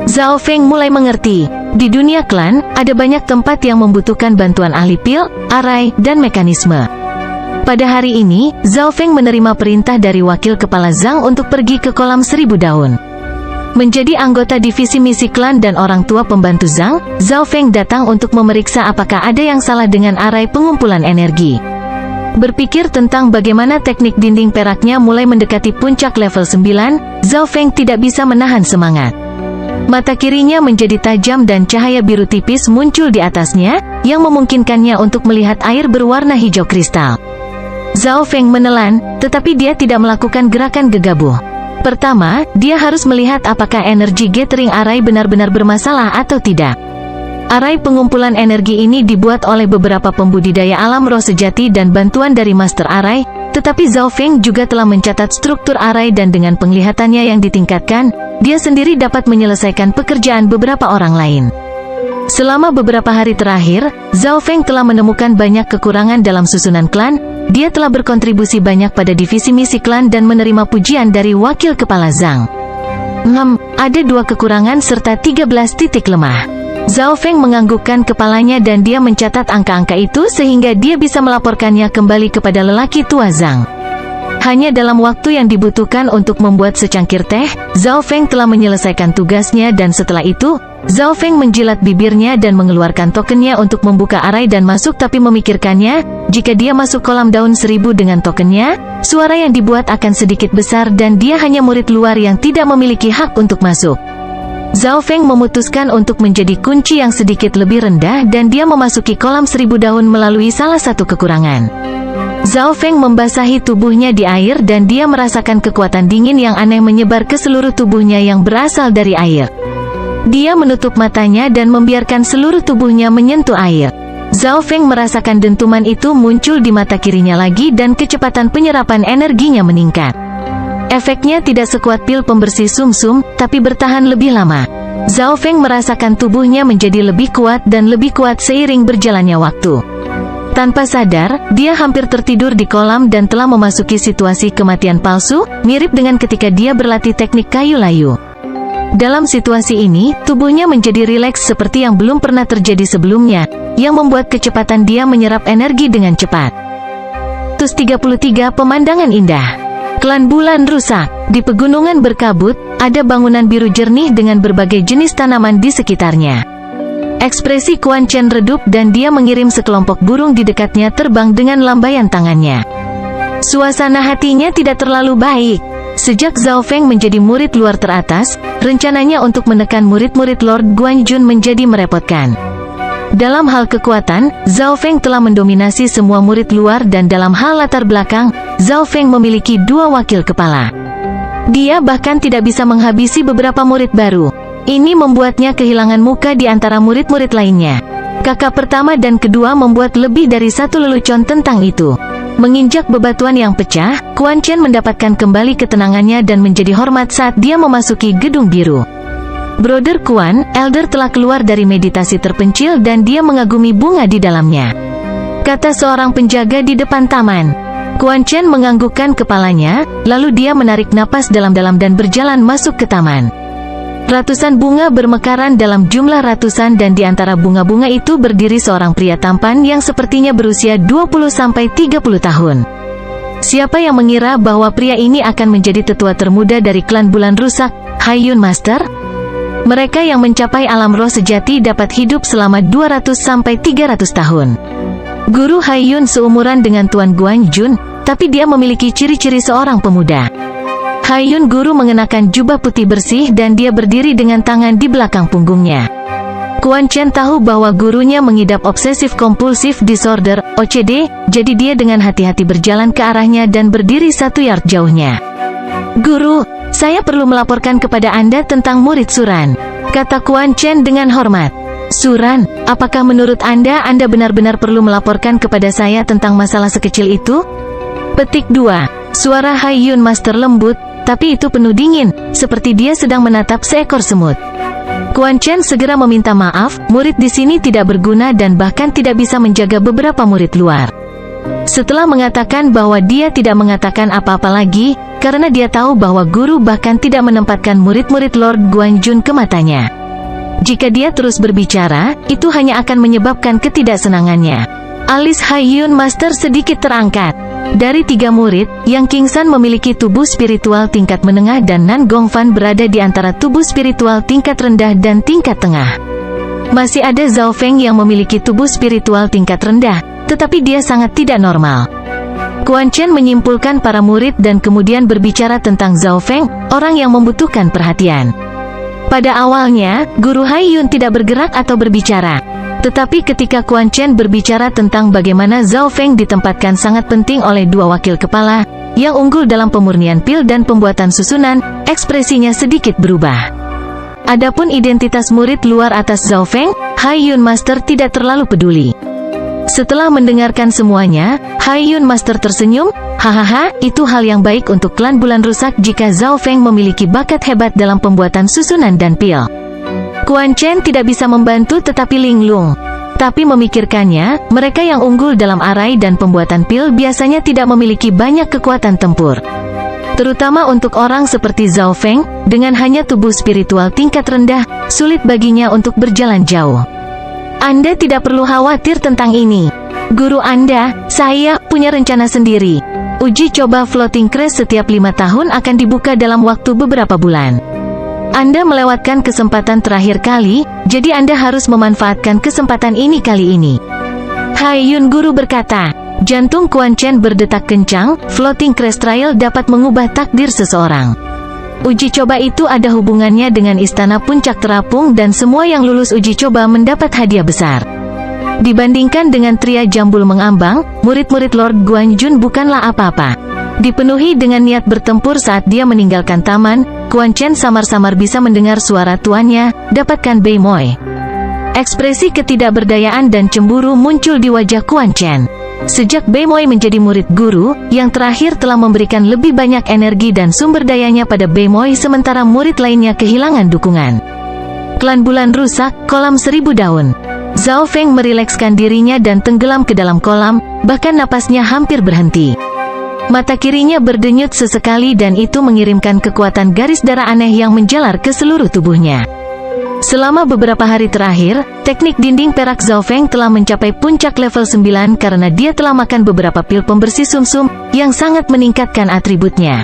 Zhao Feng mulai mengerti, di dunia klan, ada banyak tempat yang membutuhkan bantuan ahli pil, arai, dan mekanisme. Pada hari ini, Zhao Feng menerima perintah dari wakil kepala Zhang untuk pergi ke kolam 1000 daun. Menjadi anggota divisi misi klan dan orang tua pembantu Zhang, Zhao Feng datang untuk memeriksa apakah ada yang salah dengan arai pengumpulan energi. Berpikir tentang bagaimana teknik dinding peraknya mulai mendekati puncak level 9, Zhao Feng tidak bisa menahan semangat. Mata kirinya menjadi tajam dan cahaya biru tipis muncul di atasnya, yang memungkinkannya untuk melihat air berwarna hijau kristal. Zhao Feng menelan, tetapi dia tidak melakukan gerakan gegabah. Pertama, dia harus melihat apakah energi gathering arai benar-benar bermasalah atau tidak. Arai pengumpulan energi ini dibuat oleh beberapa pembudidaya alam roh sejati dan bantuan dari Master Arai, tetapi Zhao Feng juga telah mencatat struktur arai, dan dengan penglihatannya yang ditingkatkan, dia sendiri dapat menyelesaikan pekerjaan beberapa orang lain. Selama beberapa hari terakhir, Zhao Feng telah menemukan banyak kekurangan dalam susunan klan. Dia telah berkontribusi banyak pada divisi misi klan dan menerima pujian dari wakil kepala Zhang. Ada 2 kekurangan serta 13 titik lemah. Zhao Feng menganggukkan kepalanya dan dia mencatat angka-angka itu sehingga dia bisa melaporkannya kembali kepada lelaki tua Zhang. Hanya dalam waktu yang dibutuhkan untuk membuat secangkir teh, Zhao Feng telah menyelesaikan tugasnya, dan setelah itu, Zhao Feng menjilat bibirnya dan mengeluarkan tokennya untuk membuka arai dan masuk, tapi memikirkannya, jika dia masuk kolam daun 1000 dengan tokennya, suara yang dibuat akan sedikit besar dan dia hanya murid luar yang tidak memiliki hak untuk masuk. Zhao Feng memutuskan untuk menjadi kunci yang sedikit lebih rendah, dan dia memasuki kolam 1000 daun melalui salah satu kekurangan. Zhao Feng membasahi tubuhnya di air dan dia merasakan kekuatan dingin yang aneh menyebar ke seluruh tubuhnya yang berasal dari air. Dia menutup matanya dan membiarkan seluruh tubuhnya menyentuh air. Zhao Feng merasakan dentuman itu muncul di mata kirinya lagi dan kecepatan penyerapan energinya meningkat. Efeknya tidak sekuat pil pembersih sumsum, tapi bertahan lebih lama. Zhao Feng merasakan tubuhnya menjadi lebih kuat dan lebih kuat seiring berjalannya waktu. Tanpa sadar, dia hampir tertidur di kolam dan telah memasuki situasi kematian palsu, mirip dengan ketika dia berlatih teknik kayu layu. Dalam situasi ini, tubuhnya menjadi rileks seperti yang belum pernah terjadi sebelumnya, yang membuat kecepatan dia menyerap energi dengan cepat. 33 Pemandangan indah. Klan Bulan Rusak. Di pegunungan berkabut, ada bangunan biru jernih dengan berbagai jenis tanaman di sekitarnya. Ekspresi Quan Chen redup dan dia mengirim sekelompok burung di dekatnya terbang dengan lambaian tangannya. Suasana hatinya tidak terlalu baik. Sejak Zhao Feng menjadi murid luar teratas, rencananya untuk menekan murid-murid Lord Guanjun menjadi merepotkan. Dalam hal kekuatan, Zhao Feng telah mendominasi semua murid luar, dan dalam hal latar belakang, Zhao Feng memiliki 2 wakil kepala. Dia bahkan tidak bisa menghabisi beberapa murid baru. Ini membuatnya kehilangan muka di antara murid-murid lainnya. Kakak pertama dan kedua membuat lebih dari satu lelucon tentang itu. Menginjak bebatuan yang pecah, Quan Chen mendapatkan kembali ketenangannya dan menjadi hormat saat dia memasuki gedung biru. Brother Quan, Elder telah keluar dari meditasi terpencil dan dia mengagumi bunga di dalamnya, kata seorang penjaga di depan taman. Quan Chen menganggukkan kepalanya, lalu dia menarik napas dalam-dalam dan berjalan masuk ke taman. Ratusan bunga bermekaran dalam jumlah ratusan dan di antara bunga-bunga itu berdiri seorang pria tampan yang sepertinya berusia 20-30 tahun. Siapa yang mengira bahwa pria ini akan menjadi tetua termuda dari klan Bulan Rusak, Haiyun Master? Mereka yang mencapai alam roh sejati dapat hidup selama 200-300 tahun. Guru Haiyun seumuran dengan Tuan Guan Jun, tapi dia memiliki ciri-ciri seorang pemuda. Haiyun guru mengenakan jubah putih bersih dan dia berdiri dengan tangan di belakang punggungnya. Quan Chen tahu bahwa gurunya mengidap obsesif kompulsif disorder, OCD, jadi dia dengan hati-hati berjalan ke arahnya dan berdiri 1 yard jauhnya. Guru, saya perlu melaporkan kepada Anda tentang murid Suran, kata Quan Chen dengan hormat. Suran, apakah menurut Anda benar-benar perlu melaporkan kepada saya tentang masalah sekecil itu? Petik 2. Suara Haiyun Master lembut, tapi itu penuh dingin, seperti dia sedang menatap seekor semut. Quan Chen segera meminta maaf, murid di sini tidak berguna dan bahkan tidak bisa menjaga beberapa murid luar. Setelah mengatakan bahwa dia tidak mengatakan apa-apa lagi, karena dia tahu bahwa guru bahkan tidak menempatkan murid-murid Lord Guan Jun ke matanya. Jika dia terus berbicara, itu hanya akan menyebabkan ketidaksenangannya. Alis Haiyun Master sedikit terangkat. Dari 3 murid, Yang Qingsan memiliki tubuh spiritual tingkat menengah dan Nan Gongfan berada di antara tubuh spiritual tingkat rendah dan tingkat tengah. Masih ada Zhao Feng yang memiliki tubuh spiritual tingkat rendah, tetapi dia sangat tidak normal. Quan Chen menyimpulkan para murid dan kemudian berbicara tentang Zhao Feng, orang yang membutuhkan perhatian. Pada awalnya, Guru Haiyun tidak bergerak atau berbicara. Tetapi ketika Quan Chen berbicara tentang bagaimana Zhao Feng ditempatkan sangat penting oleh 2 wakil kepala, yang unggul dalam pemurnian pil dan pembuatan susunan, ekspresinya sedikit berubah. Adapun identitas murid luar atas Zhao Feng, Haiyun Master tidak terlalu peduli. Setelah mendengarkan semuanya, Haiyun Master tersenyum, hahaha, itu hal yang baik untuk klan Bulan Rusak jika Zhao Feng memiliki bakat hebat dalam pembuatan susunan dan pil. Quan Chen tidak bisa membantu tetapi linglung. Tapi memikirkannya, mereka yang unggul dalam arai dan pembuatan pil biasanya tidak memiliki banyak kekuatan tempur. Terutama untuk orang seperti Zhao Feng, dengan hanya tubuh spiritual tingkat rendah, sulit baginya untuk berjalan jauh. Anda tidak perlu khawatir tentang ini. Guru Anda, saya punya rencana sendiri. Uji coba floating crest setiap 5 tahun akan dibuka dalam waktu beberapa bulan. Anda melewatkan kesempatan terakhir kali, jadi Anda harus memanfaatkan kesempatan ini kali ini. Haiyun guru berkata. Jantung Quan Chen berdetak kencang, floating crest trial dapat mengubah takdir seseorang. Uji coba itu ada hubungannya dengan istana puncak terapung dan semua yang lulus uji coba mendapat hadiah besar. Dibandingkan dengan tria jambul mengambang, murid-murid Lord Guan Jun bukanlah apa-apa. Dipenuhi dengan niat bertempur saat dia meninggalkan taman, Quan Chen samar-samar bisa mendengar suara tuannya, dapatkan Bei Moi. Ekspresi ketidakberdayaan dan cemburu muncul di wajah Quan Chen. Sejak Bei Moi menjadi murid guru, yang terakhir telah memberikan lebih banyak energi dan sumber dayanya pada Bei Moi sementara murid lainnya kehilangan dukungan. Klan Bulan Rusak, kolam 1000 daun. Zhao Feng merilekskan dirinya dan tenggelam ke dalam kolam, bahkan napasnya hampir berhenti. Mata kirinya berdenyut sesekali dan itu mengirimkan kekuatan garis darah aneh yang menjalar ke seluruh tubuhnya. Selama beberapa hari terakhir, teknik dinding perak Zhao Feng telah mencapai puncak level 9 karena dia telah makan beberapa pil pembersih sumsum yang sangat meningkatkan atributnya.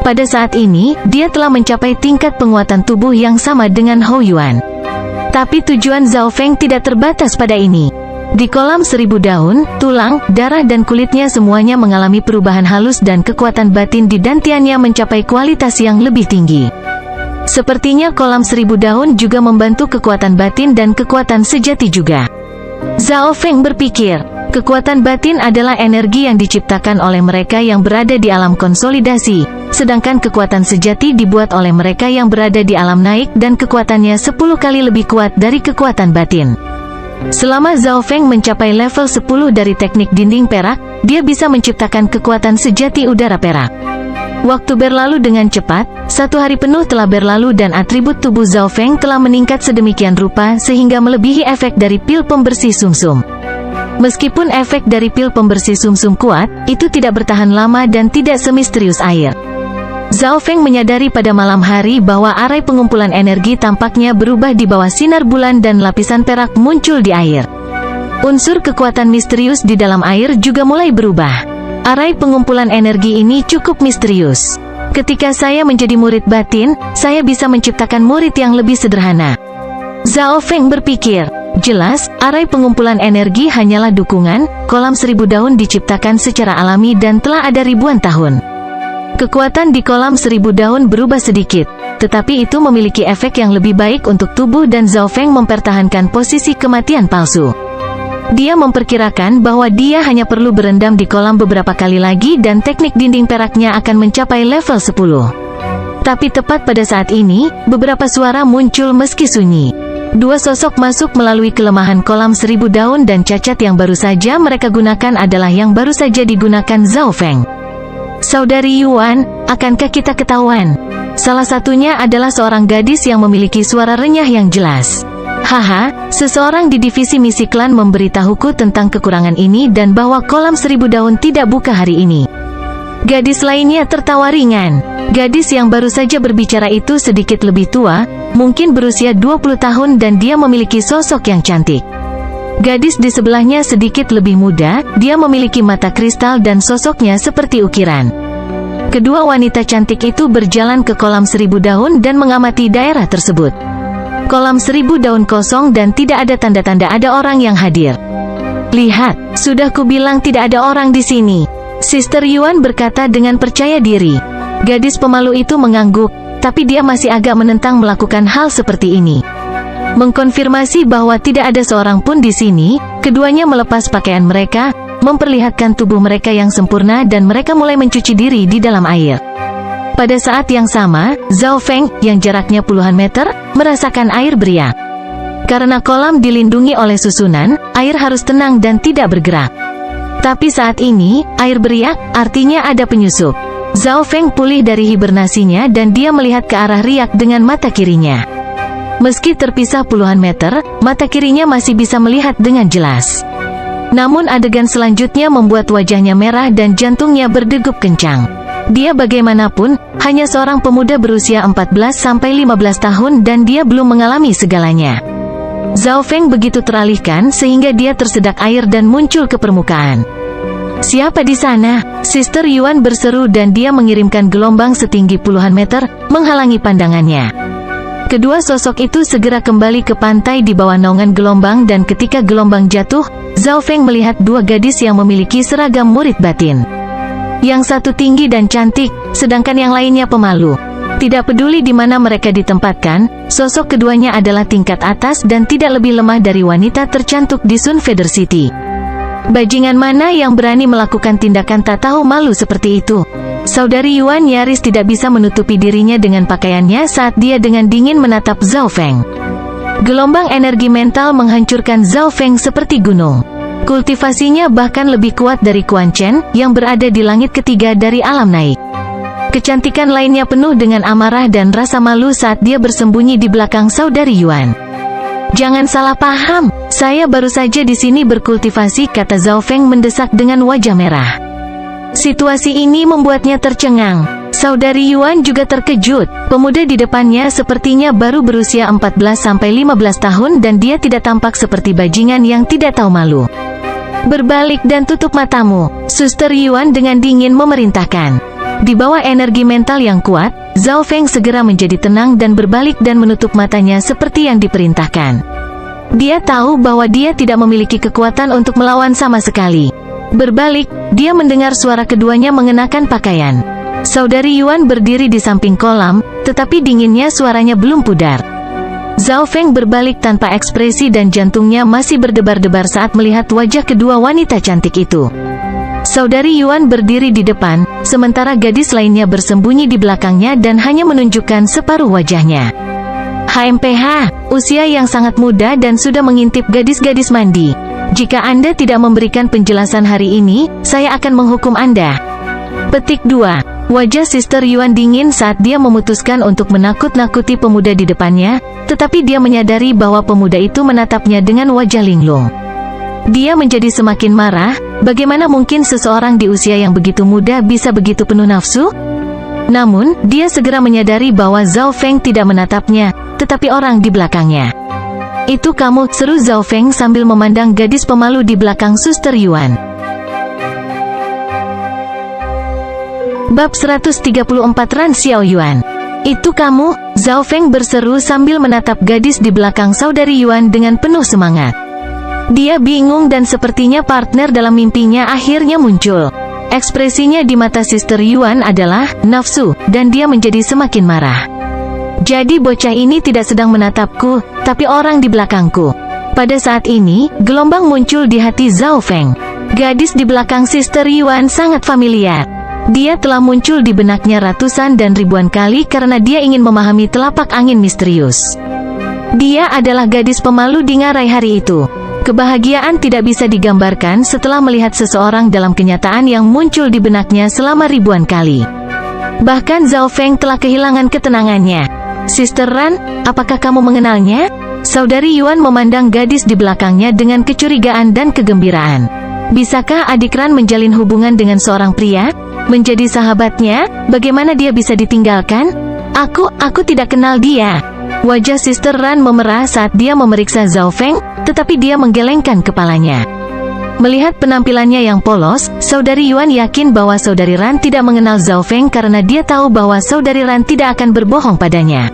Pada saat ini, dia telah mencapai tingkat penguatan tubuh yang sama dengan Hou Yuan. Tapi tujuan Zhao Feng tidak terbatas pada ini. Di kolam 1000 daun, tulang, darah dan kulitnya semuanya mengalami perubahan halus dan kekuatan batin di dantiannya mencapai kualitas yang lebih tinggi. Sepertinya kolam 1000 daun juga membantu kekuatan batin dan kekuatan sejati juga. Zhao Feng berpikir, kekuatan batin adalah energi yang diciptakan oleh mereka yang berada di alam konsolidasi, sedangkan kekuatan sejati dibuat oleh mereka yang berada di alam naik dan kekuatannya 10 kali lebih kuat dari kekuatan batin. Selama Zhao Feng mencapai level 10 dari teknik dinding perak, dia bisa menciptakan kekuatan sejati udara perak. Waktu berlalu dengan cepat, 1 hari penuh telah berlalu dan atribut tubuh Zhao Feng telah meningkat sedemikian rupa sehingga melebihi efek dari pil pembersih sumsum. Meskipun efek dari pil pembersih sumsum kuat, itu tidak bertahan lama dan tidak semisterius air. Zhao Feng menyadari pada malam hari bahwa arai pengumpulan energi tampaknya berubah di bawah sinar bulan dan lapisan perak muncul di air. Unsur kekuatan misterius di dalam air juga mulai berubah. Arai pengumpulan energi ini cukup misterius. Ketika saya menjadi murid batin, saya bisa menciptakan murid yang lebih sederhana. Zhao Feng berpikir, jelas, arai pengumpulan energi hanyalah dukungan, kolam 1000 daun diciptakan secara alami dan telah ada ribuan tahun. Kekuatan di kolam 1000 daun berubah sedikit, tetapi itu memiliki efek yang lebih baik untuk tubuh dan Zhao Feng mempertahankan posisi kematian palsu. Dia memperkirakan bahwa dia hanya perlu berendam di kolam beberapa kali lagi dan teknik dinding peraknya akan mencapai level 10. Tapi tepat pada saat ini, beberapa suara muncul meski sunyi. 2 sosok masuk melalui kelemahan kolam 1000 daun dan cacat yang baru saja mereka gunakan adalah yang baru saja digunakan Zhao Feng. Saudari Yuan, akankah kita ketahuan? Salah satunya adalah seorang gadis yang memiliki suara renyah yang jelas. Haha, seseorang di divisi misi klan memberitahuku tentang kekurangan ini dan bahwa kolam 1000 daun tidak buka hari ini. Gadis lainnya tertawa ringan. Gadis yang baru saja berbicara itu sedikit lebih tua, mungkin berusia 20 tahun dan dia memiliki sosok yang cantik. Gadis di sebelahnya sedikit lebih muda, dia memiliki mata kristal dan sosoknya seperti ukiran. Kedua wanita cantik itu berjalan ke kolam 1000 daun dan mengamati daerah tersebut. Kolam 1000 daun kosong dan tidak ada tanda-tanda ada orang yang hadir. Lihat, sudah kubilang tidak ada orang di sini. Sister Yuan berkata dengan percaya diri. Gadis pemalu itu mengangguk, tapi dia masih agak menentang melakukan hal seperti ini. Mengkonfirmasi bahwa tidak ada seorang pun di sini, keduanya melepas pakaian mereka, memperlihatkan tubuh mereka yang sempurna dan mereka mulai mencuci diri di dalam air. Pada saat yang sama, Zhao Feng, yang jaraknya puluhan meter, merasakan air beriak. Karena kolam dilindungi oleh susunan, air harus tenang dan tidak bergerak. Tapi saat ini, air beriak, artinya ada penyusup. Zhao Feng pulih dari hibernasinya dan dia melihat ke arah riak dengan mata kirinya. Meski terpisah puluhan meter, mata kirinya masih bisa melihat dengan jelas. Namun adegan selanjutnya membuat wajahnya merah dan jantungnya berdegup kencang. Dia bagaimanapun, hanya seorang pemuda berusia 14-15 tahun dan dia belum mengalami segalanya. Zhao Feng begitu teralihkan sehingga dia tersedak air dan muncul ke permukaan. Siapa di sana? Sister Yuan berseru dan dia mengirimkan gelombang setinggi puluhan meter, menghalangi pandangannya. Kedua sosok itu segera kembali ke pantai di bawah naungan gelombang dan ketika gelombang jatuh, Zhao Feng melihat 2 gadis yang memiliki seragam murid batin. Yang satu tinggi dan cantik, sedangkan yang lainnya pemalu. Tidak peduli di mana mereka ditempatkan, sosok keduanya adalah tingkat atas dan tidak lebih lemah dari wanita tercantik di Sun Feather City. Bajingan mana yang berani melakukan tindakan tak tahu malu seperti itu? Saudari Yuan nyaris tidak bisa menutupi dirinya dengan pakaiannya saat dia dengan dingin menatap Zhao Feng. Gelombang energi mental menghancurkan Zhao Feng seperti gunung. Kultivasinya bahkan lebih kuat dari Quan Chen, yang berada di langit ketiga dari alam naik. Kecantikan lainnya penuh dengan amarah dan rasa malu saat dia bersembunyi di belakang saudari Yuan. Jangan salah paham, saya baru saja di sini berkultivasi, kata Zhao Feng mendesak dengan wajah merah. Situasi ini membuatnya tercengang. Saudari Yuan juga terkejut. Pemuda di depannya sepertinya baru berusia 14-15 tahun dan dia tidak tampak seperti bajingan yang tidak tahu malu. Berbalik dan tutup matamu, Suster Yuan dengan dingin memerintahkan. Di bawah energi mental yang kuat, Zhao Feng segera menjadi tenang dan berbalik dan menutup matanya seperti yang diperintahkan. Dia tahu bahwa dia tidak memiliki kekuatan untuk melawan sama sekali. Berbalik, dia mendengar suara keduanya mengenakan pakaian. Saudari Yuan berdiri di samping kolam, tetapi dinginnya suaranya belum pudar. Zhao Feng berbalik tanpa ekspresi dan jantungnya masih berdebar-debar saat melihat wajah kedua wanita cantik itu. Saudari Yuan berdiri di depan, sementara gadis lainnya bersembunyi di belakangnya dan hanya menunjukkan separuh wajahnya. HMPH, usia yang sangat muda dan sudah mengintip gadis-gadis mandi. Jika Anda tidak memberikan penjelasan hari ini, saya akan menghukum Anda. Petik 2. Wajah Sister Yuan dingin saat dia memutuskan untuk menakut-nakuti pemuda di depannya, tetapi dia menyadari bahwa pemuda itu menatapnya dengan wajah linglung. Dia menjadi semakin marah. Bagaimana mungkin seseorang di usia yang begitu muda bisa begitu penuh nafsu? Namun, dia segera menyadari bahwa Zhao Feng tidak menatapnya, tetapi orang di belakangnya. Itu kamu, seru Zhao Feng sambil memandang gadis pemalu di belakang Suster Yuan. Bab 134 Ran Xiao Yuan. Itu kamu, Zhao Feng berseru sambil menatap gadis di belakang saudari Yuan dengan penuh semangat. Dia bingung dan sepertinya partner dalam mimpinya akhirnya muncul. Ekspresinya di mata Sister Yuan adalah nafsu, dan dia menjadi semakin marah. Jadi bocah ini tidak sedang menatapku, tapi orang di belakangku. Pada saat ini, gelombang muncul di hati Zhao Feng. Gadis di belakang Sister Yuan sangat familiar. Dia telah muncul di benaknya ratusan dan ribuan kali karena dia ingin memahami telapak angin misterius. Dia adalah gadis pemalu di ngarai hari itu. Kebahagiaan tidak bisa digambarkan setelah melihat seseorang dalam kenyataan yang muncul di benaknya selama ribuan kali. Bahkan Zhao Feng telah kehilangan ketenangannya. Sister Ran, apakah kamu mengenalnya? Saudari Yuan memandang gadis di belakangnya dengan kecurigaan dan kegembiraan. Bisakah adik Ran menjalin hubungan dengan seorang pria? Menjadi sahabatnya? Bagaimana dia bisa ditinggalkan? Aku tidak kenal dia. Wajah Sister Ran memerah saat dia memeriksa Zhao Feng, tetapi dia menggelengkan kepalanya. Melihat penampilannya yang polos, saudari Yuan yakin bahwa saudari Ran tidak mengenal Zhao Feng karena dia tahu bahwa saudari Ran tidak akan berbohong padanya.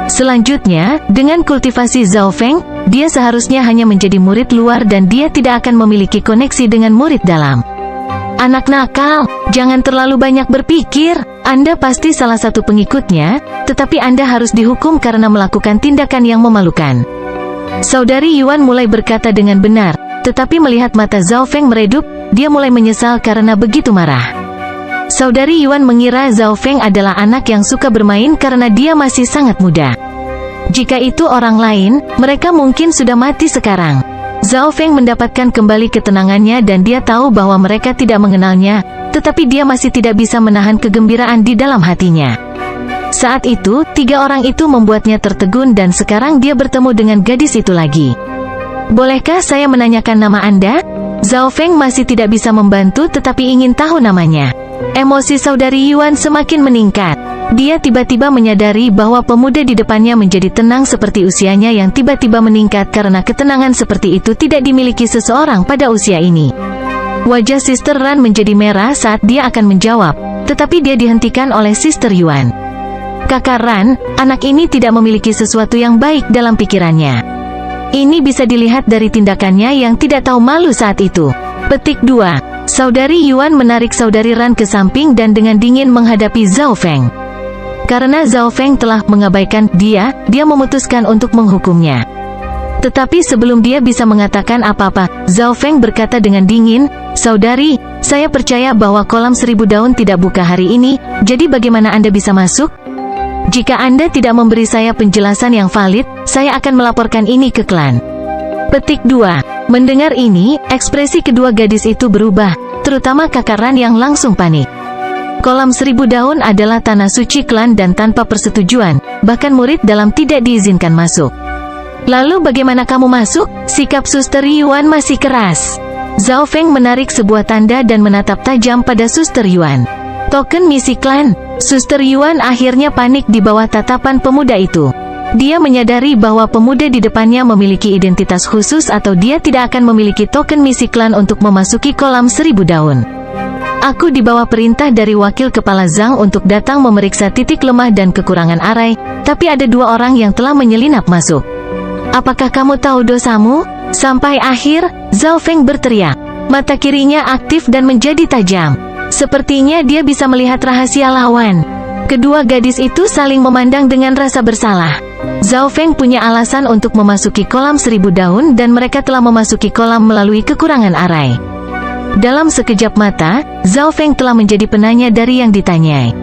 Selanjutnya, dengan kultivasi Zhao Feng, dia seharusnya hanya menjadi murid luar dan dia tidak akan memiliki koneksi dengan murid dalam. Anak nakal, jangan terlalu banyak berpikir. Anda pasti salah satu pengikutnya, tetapi Anda harus dihukum karena melakukan tindakan yang memalukan. Saudari Yuan mulai berkata dengan benar, tetapi melihat mata Zhao Feng meredup, dia mulai menyesal karena begitu marah. Saudari Yuan mengira Zhao Feng adalah anak yang suka bermain karena dia masih sangat muda. Jika itu orang lain, mereka mungkin sudah mati sekarang. Zhao Feng mendapatkan kembali ketenangannya dan dia tahu bahwa mereka tidak mengenalnya, tetapi dia masih tidak bisa menahan kegembiraan di dalam hatinya. Saat itu, 3 orang itu membuatnya tertegun dan sekarang dia bertemu dengan gadis itu lagi. Bolehkah saya menanyakan nama Anda? Zhao Feng masih tidak bisa membantu tetapi ingin tahu namanya. Emosi saudari Yuan semakin meningkat. Dia tiba-tiba menyadari bahwa pemuda di depannya menjadi tenang seperti usianya yang tiba-tiba meningkat karena ketenangan seperti itu tidak dimiliki seseorang pada usia ini. Wajah Sister Ran menjadi merah saat dia akan menjawab, tetapi dia dihentikan oleh Sister Yuan. Kakak Ran, anak ini tidak memiliki sesuatu yang baik dalam pikirannya. Ini bisa dilihat dari tindakannya yang tidak tahu malu saat itu. Petik 2. Saudari Yuan menarik saudari Ran ke samping dan dengan dingin menghadapi Zhao Feng. Karena Zhao Feng telah mengabaikan dia memutuskan untuk menghukumnya. Tetapi sebelum dia bisa mengatakan apa-apa, Zhao Feng berkata dengan dingin, "Saudari, saya percaya bahwa kolam 1000 daun tidak buka hari ini, jadi bagaimana Anda bisa masuk? Jika Anda tidak memberi saya penjelasan yang valid, saya akan melaporkan ini ke klan." Petik 2. Mendengar ini, ekspresi kedua gadis itu berubah, terutama kakak Ran yang langsung panik. Kolam 1000 daun adalah tanah suci klan dan tanpa persetujuan, bahkan murid dalam tidak diizinkan masuk. Lalu bagaimana kamu masuk? Sikap Suster Yuan masih keras. Zhao Feng menarik sebuah tanda dan menatap tajam pada Suster Yuan. Token misi klan. Suster Yuan akhirnya panik di bawah tatapan pemuda itu. Dia menyadari bahwa pemuda di depannya memiliki identitas khusus atau dia tidak akan memiliki token misi klan untuk memasuki kolam 1000 daun. Aku dibawa perintah dari wakil kepala Zhang untuk datang memeriksa titik lemah dan kekurangan arai, tapi ada 2 orang yang telah menyelinap masuk. Apakah kamu tahu dosamu? Sampai akhir, Zhao Feng berteriak. Mata kirinya aktif dan menjadi tajam. Sepertinya dia bisa melihat rahasia lawan. Kedua gadis itu saling memandang dengan rasa bersalah. Zhao Feng punya alasan untuk memasuki kolam 1000 daun dan mereka telah memasuki kolam melalui kekurangan arai. Dalam sekejap mata, Zhao Feng telah menjadi penanya dari yang ditanyai.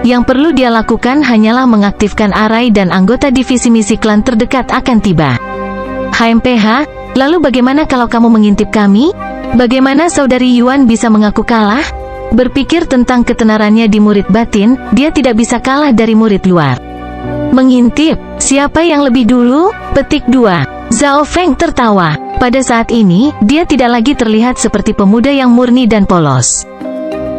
Yang perlu dia lakukan hanyalah mengaktifkan arai dan anggota divisi misi klan terdekat akan tiba. HMPH, lalu bagaimana kalau kamu mengintip kami? Bagaimana saudari Yuan bisa mengaku kalah? Berpikir tentang ketenarannya di murid batin, dia tidak bisa kalah dari murid luar. Mengintip, siapa yang lebih dulu? Petik 2. Zhao Feng tertawa. Pada saat ini, dia tidak lagi terlihat seperti pemuda yang murni dan polos.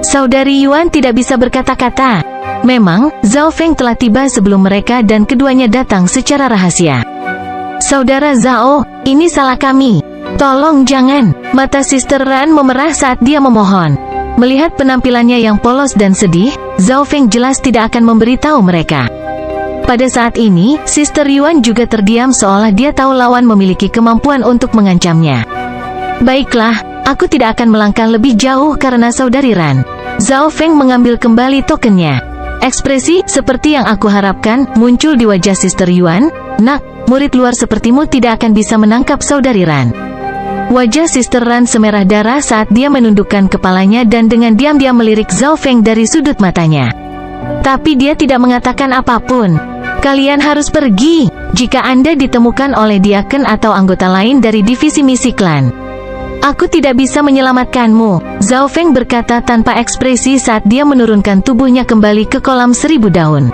Saudari Yuan tidak bisa berkata-kata. Memang, Zhao Feng telah tiba sebelum mereka dan keduanya datang secara rahasia. Saudara Zhao, ini salah kami. Tolong jangan. Mata Sister Ran memerah saat dia memohon. Melihat penampilannya yang polos dan sedih, Zhao Feng jelas tidak akan memberitahu mereka. Pada saat ini, Sister Yuan juga terdiam seolah dia tahu lawan memiliki kemampuan untuk mengancamnya. Baiklah, aku tidak akan melangkah lebih jauh karena saudari Ran. Zhao Feng mengambil kembali tokennya. Ekspresi seperti yang aku harapkan muncul di wajah Sister Yuan. Nak, murid luar sepertimu tidak akan bisa menangkap saudari Ran. Wajah Sister Ran semerah darah saat dia menundukkan kepalanya dan dengan diam-diam melirik Zhao Feng dari sudut matanya. Tapi dia tidak mengatakan apapun. Kalian harus pergi, jika Anda ditemukan oleh Diaken atau anggota lain dari divisi misi klan. Aku tidak bisa menyelamatkanmu, Zhao Feng berkata tanpa ekspresi saat dia menurunkan tubuhnya kembali ke kolam 1000 daun.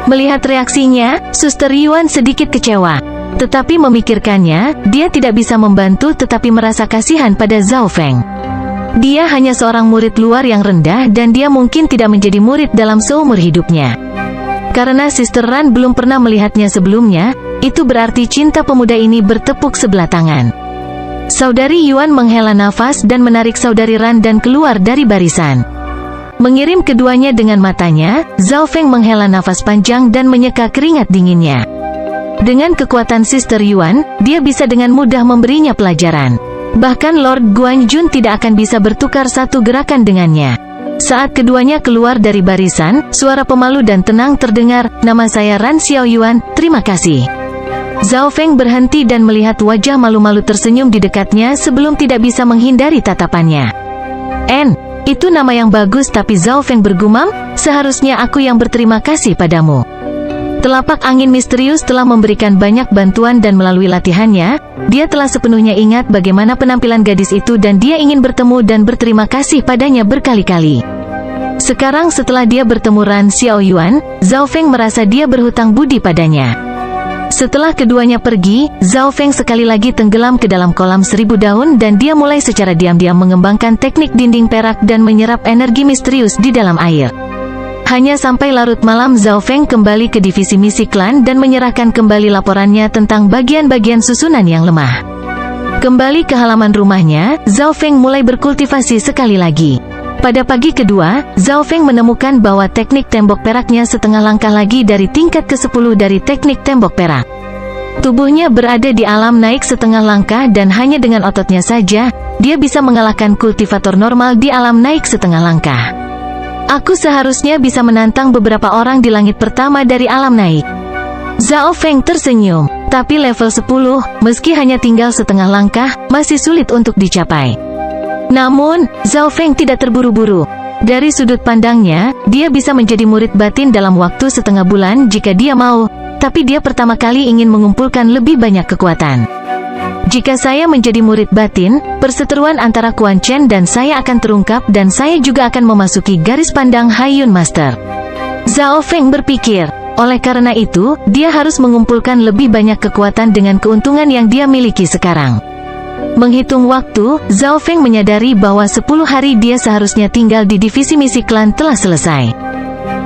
Melihat reaksinya, Suster Yuan sedikit kecewa. Tetapi memikirkannya, dia tidak bisa membantu tetapi merasa kasihan pada Zhao Feng. Dia hanya seorang murid luar yang rendah dan dia mungkin tidak menjadi murid dalam seumur hidupnya. Karena Sister Ran belum pernah melihatnya sebelumnya, itu berarti cinta pemuda ini bertepuk sebelah tangan. Saudari Yuan menghela nafas dan menarik saudari Ran dan keluar dari barisan. Mengirim keduanya dengan matanya, Zhao Feng menghela nafas panjang dan menyeka keringat dinginnya. Dengan kekuatan Sister Yuan, dia bisa dengan mudah memberinya pelajaran. Bahkan Lord Guanjun tidak akan bisa bertukar satu gerakan dengannya. Saat keduanya keluar dari barisan, suara pemalu dan tenang terdengar, "Nama saya Ran Xiao Yuan, terima kasih." Zhao Feng berhenti dan melihat wajah malu-malu tersenyum di dekatnya sebelum tidak bisa menghindari tatapannya. Itu nama yang bagus tapi Zhao Feng bergumam, seharusnya aku yang berterima kasih padamu. Telapak angin misterius telah memberikan banyak bantuan dan melalui latihannya, dia telah sepenuhnya ingat bagaimana penampilan gadis itu dan dia ingin bertemu dan berterima kasih padanya berkali-kali. Sekarang setelah dia bertemu Ran Xiao Yuan, Zhao Feng merasa dia berhutang budi padanya. Setelah keduanya pergi, Zhao Feng sekali lagi tenggelam ke dalam kolam 1000 daun dan dia mulai secara diam-diam mengembangkan teknik dinding perak dan menyerap energi misterius di dalam air. Hanya sampai larut malam Zhao Feng kembali ke divisi misi klan dan menyerahkan kembali laporannya tentang bagian-bagian susunan yang lemah. Kembali ke halaman rumahnya, Zhao Feng mulai berkultivasi sekali lagi. Pada pagi kedua, Zhao Feng menemukan bahwa teknik tembok peraknya setengah langkah lagi dari tingkat ke-10 dari teknik tembok perak. Tubuhnya berada di alam naik setengah langkah dan hanya dengan ototnya saja, dia bisa mengalahkan kultivator normal di alam naik setengah langkah. Aku seharusnya bisa menantang beberapa orang di langit pertama dari alam naik. Zhao Feng tersenyum, tapi level 10, meski hanya tinggal setengah langkah, masih sulit untuk dicapai. Namun, Zhao Feng tidak terburu-buru. Dari sudut pandangnya, dia bisa menjadi murid batin dalam waktu setengah bulan jika dia mau, tapi dia pertama kali ingin mengumpulkan lebih banyak kekuatan. Jika saya menjadi murid batin, perseteruan antara Quan Chen dan saya akan terungkap dan saya juga akan memasuki garis pandang Haiyun Master. Zhao Feng berpikir, oleh karena itu, dia harus mengumpulkan lebih banyak kekuatan dengan keuntungan yang dia miliki sekarang. Menghitung waktu, Zhao Feng menyadari bahwa 10 hari dia seharusnya tinggal di divisi misi klan telah selesai.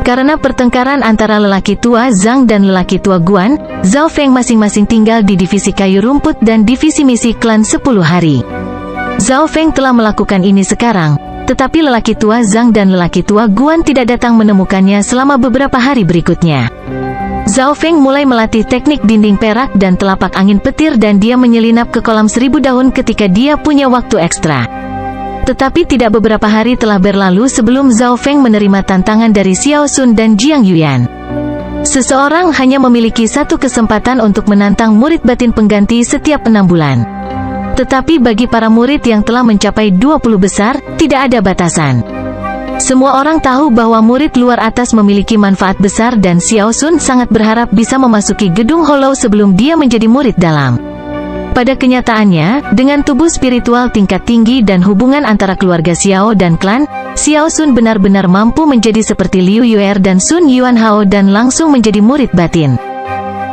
Karena pertengkaran antara lelaki tua Zhang dan lelaki tua Guan, Zhao Feng masing-masing tinggal di divisi kayu rumput dan divisi misi klan 10 hari. Zhao Feng telah melakukan ini sekarang, tetapi lelaki tua Zhang dan lelaki tua Guan tidak datang menemukannya selama beberapa hari berikutnya. Zhao Feng mulai melatih teknik dinding perak dan telapak angin petir dan dia menyelinap ke kolam 1000 daun ketika dia punya waktu ekstra. Tetapi tidak beberapa hari telah berlalu sebelum Zhao Feng menerima tantangan dari Xiao Sun dan Jiang Yuyan. Seseorang hanya memiliki satu kesempatan untuk menantang murid batin pengganti setiap 6 bulan. Tetapi bagi para murid yang telah mencapai 20 besar, tidak ada batasan. Semua orang tahu bahwa murid luar atas memiliki manfaat besar dan Xiao Sun sangat berharap bisa memasuki gedung Hollow sebelum dia menjadi murid dalam. Pada kenyataannya, dengan tubuh spiritual tingkat tinggi dan hubungan antara keluarga Xiao dan klan, Xiao Sun benar-benar mampu menjadi seperti Liu Yuer dan Sun Yuanhao dan langsung menjadi murid batin.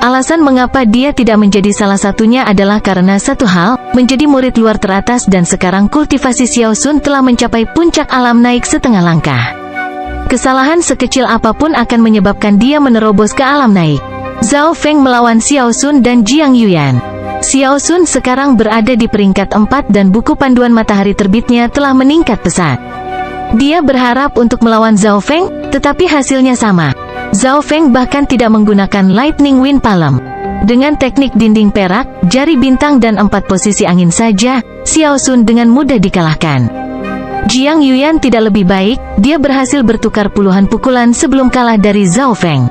Alasan mengapa dia tidak menjadi salah satunya adalah karena satu hal, menjadi murid luar teratas dan sekarang kultivasi Xiao Sun telah mencapai puncak alam naik setengah langkah. Kesalahan sekecil apapun akan menyebabkan dia menerobos ke alam naik. Zhao Feng melawan Xiao Sun dan Jiang Yuyan. Xiao Sun sekarang berada di peringkat 4 dan buku panduan matahari terbitnya telah meningkat pesat. Dia berharap untuk melawan Zhao Feng, tetapi hasilnya sama. Zhao Feng bahkan tidak menggunakan Lightning Wind Palm. Dengan teknik dinding perak, jari bintang dan 4 posisi angin saja, Xiao Sun dengan mudah dikalahkan. Jiang Yuyan tidak lebih baik, dia berhasil bertukar puluhan pukulan sebelum kalah dari Zhao Feng.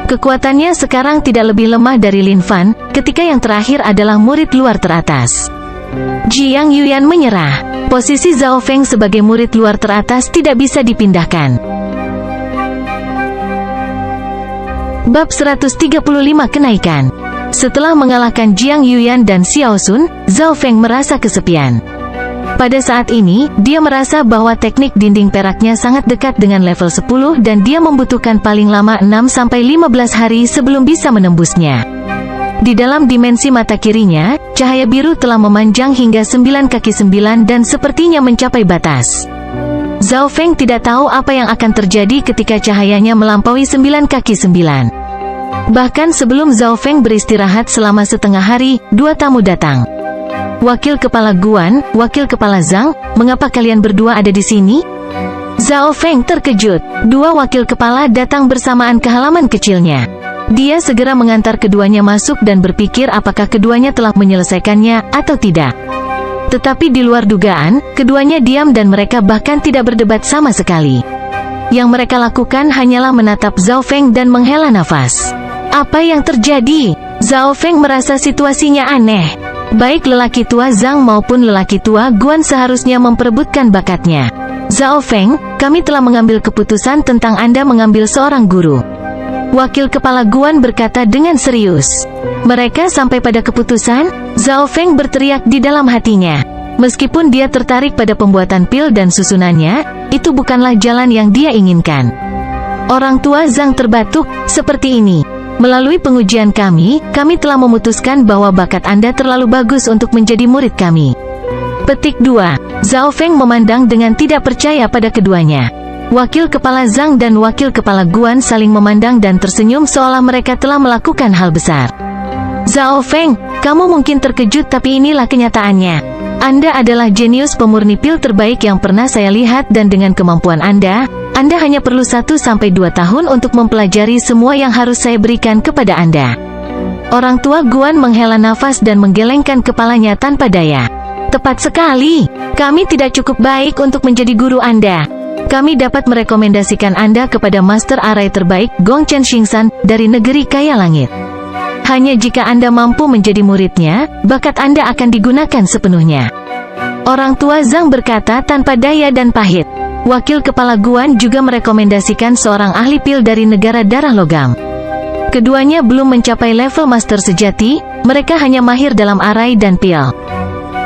Kekuatannya sekarang tidak lebih lemah dari Lin Fan, ketika yang terakhir adalah murid luar teratas. Jiang Yuyan menyerah. Posisi Zhao Feng sebagai murid luar teratas tidak bisa dipindahkan. Bab 135 Kenaikan. Setelah mengalahkan Jiang Yuyan dan Xiao Sun, Zhao Feng merasa kesepian. Pada saat ini, dia merasa bahwa teknik dinding peraknya sangat dekat dengan level 10 dan dia membutuhkan paling lama 6-15 hari sebelum bisa menembusnya. Di dalam dimensi mata kirinya, cahaya biru telah memanjang hingga 9 kaki 9 dan sepertinya mencapai batas. Zhao Feng tidak tahu apa yang akan terjadi ketika cahayanya melampaui 9 kaki 9. Bahkan sebelum Zhao Feng beristirahat selama setengah hari, 2 tamu datang. Wakil Kepala Guan, Wakil Kepala Zhang, mengapa kalian berdua ada di sini? Zhao Feng terkejut. 2 wakil kepala datang bersamaan ke halaman kecilnya. Dia segera mengantar keduanya masuk dan berpikir apakah keduanya telah menyelesaikannya atau tidak. Tetapi di luar dugaan, keduanya diam dan mereka bahkan tidak berdebat sama sekali. Yang mereka lakukan hanyalah menatap Zhao Feng dan menghela nafas. Apa yang terjadi? Zhao Feng merasa situasinya aneh. Baik lelaki tua Zhang maupun lelaki tua Guan seharusnya memperebutkan bakatnya. Zhao Feng, kami telah mengambil keputusan tentang Anda mengambil seorang guru. Wakil Kepala Guan berkata dengan serius. Mereka sampai pada keputusan? Zhao Feng berteriak di dalam hatinya. Meskipun dia tertarik pada pembuatan pil dan susunannya, itu bukanlah jalan yang dia inginkan. Orang tua Zhang terbatuk, seperti ini. Melalui pengujian kami telah memutuskan bahwa bakat Anda terlalu bagus untuk menjadi murid kami. Petik 2. Zhao Feng memandang dengan tidak percaya pada keduanya. Wakil Kepala Zhang dan Wakil Kepala Guan saling memandang dan tersenyum seolah mereka telah melakukan hal besar. Zhao Feng, kamu mungkin terkejut tapi inilah kenyataannya. Anda adalah jenius pemurni pil terbaik yang pernah saya lihat dan dengan kemampuan Anda hanya perlu 1-2 tahun untuk mempelajari semua yang harus saya berikan kepada Anda. Orang tua Guan menghela nafas dan menggelengkan kepalanya tanpa daya. Tepat sekali. Kami tidak cukup baik untuk menjadi guru Anda. Kami dapat merekomendasikan Anda kepada Master Arai terbaik Gongchen Xingsan dari negeri kaya langit. Hanya jika Anda mampu menjadi muridnya, bakat Anda akan digunakan sepenuhnya. Orang tua Zhang berkata tanpa daya dan pahit. Wakil Kepala Guan juga merekomendasikan seorang ahli pil dari negara darah logam. Keduanya belum mencapai level master sejati, mereka hanya mahir dalam arai dan pil.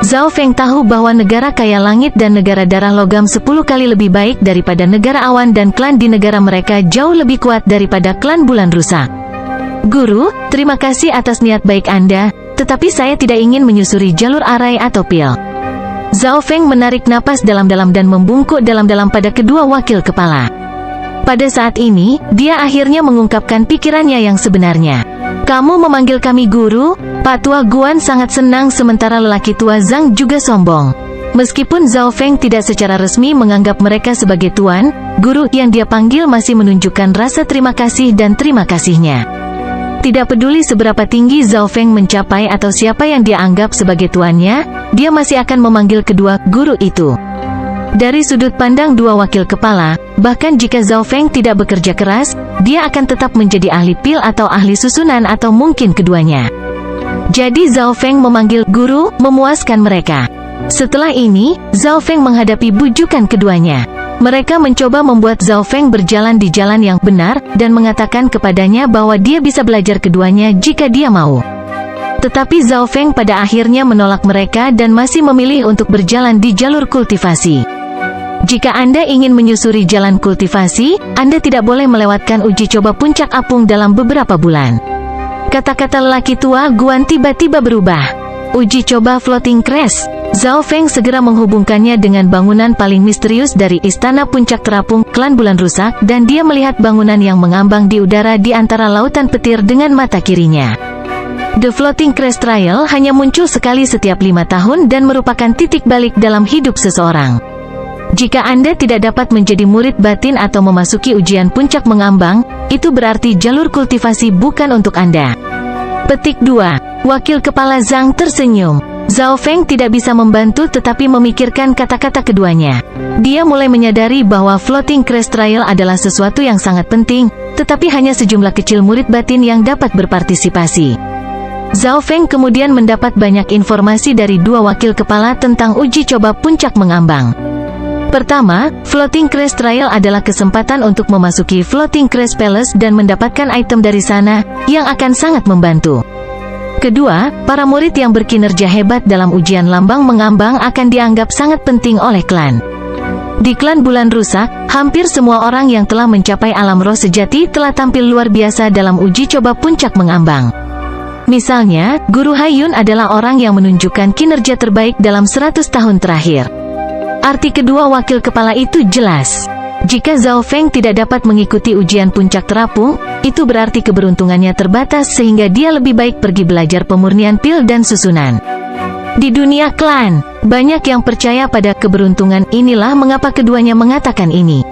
Zhao Feng tahu bahwa negara kaya langit dan negara darah logam 10 kali lebih baik daripada negara awan dan klan di negara mereka jauh lebih kuat daripada klan bulan rusak. Guru, terima kasih atas niat baik Anda, tetapi saya tidak ingin menyusuri jalur arai atau pil. Zhao Feng menarik napas dalam-dalam dan membungkuk dalam-dalam pada kedua wakil kepala. Pada saat ini, dia akhirnya mengungkapkan pikirannya yang sebenarnya. Kamu memanggil kami guru? Pak tua Guan sangat senang sementara lelaki tua Zhang juga sombong. Meskipun Zhao Feng tidak secara resmi menganggap mereka sebagai tuan, guru yang dia panggil masih menunjukkan rasa terima kasih dan terima kasihnya. Tidak peduli seberapa tinggi Zhao Feng mencapai atau siapa yang dia anggap sebagai tuannya, dia masih akan memanggil kedua guru itu. Dari sudut pandang dua wakil kepala, bahkan jika Zhao Feng tidak bekerja keras, dia akan tetap menjadi ahli pil atau ahli susunan atau mungkin keduanya. Jadi Zhao Feng memanggil guru, memuaskan mereka. Setelah ini, Zhao Feng menghadapi bujukan keduanya. Mereka mencoba membuat Zhao Feng berjalan di jalan yang benar, dan mengatakan kepadanya bahwa dia bisa belajar keduanya jika dia mau. Tetapi Zhao Feng pada akhirnya menolak mereka dan masih memilih untuk berjalan di jalur kultivasi. Jika Anda ingin menyusuri jalan kultivasi, Anda tidak boleh melewatkan uji coba puncak apung dalam beberapa bulan. Kata-kata lelaki tua Guan tiba-tiba berubah. Uji coba Floating Crest. Zhao Feng segera menghubungkannya dengan bangunan paling misterius dari Istana Puncak Terapung, Klan Bulan Rusak, dan dia melihat bangunan yang mengambang di udara di antara lautan petir dengan mata kirinya. The Floating Crest Trial hanya muncul sekali setiap 5 tahun dan merupakan titik balik dalam hidup seseorang. Jika Anda tidak dapat menjadi murid batin atau memasuki ujian puncak mengambang, itu berarti jalur kultivasi bukan untuk Anda. Petik 2. Wakil Kepala Zhang tersenyum. Zhao Feng tidak bisa membantu tetapi memikirkan kata-kata keduanya. Dia mulai menyadari bahwa Floating Crest Trial adalah sesuatu yang sangat penting, tetapi hanya sejumlah kecil murid batin yang dapat berpartisipasi. Zhao Feng kemudian mendapat banyak informasi dari dua wakil kepala tentang uji coba puncak mengambang. Pertama, Floating Crest Trial adalah kesempatan untuk memasuki Floating Crest Palace dan mendapatkan item dari sana, yang akan sangat membantu. Kedua, para murid yang berkinerja hebat dalam ujian lambang mengambang akan dianggap sangat penting oleh klan. Di Klan Bulan Rusak, hampir semua orang yang telah mencapai alam roh sejati telah tampil luar biasa dalam uji coba puncak mengambang. Misalnya, Guru Haiyun adalah orang yang menunjukkan kinerja terbaik dalam 100 tahun terakhir. Arti kedua wakil kepala itu jelas. Jika Zhao Feng tidak dapat mengikuti ujian puncak terapung, itu berarti keberuntungannya terbatas sehingga dia lebih baik pergi belajar pemurnian pil dan susunan. Di dunia klan, banyak yang percaya pada keberuntungan, inilah mengapa keduanya mengatakan ini.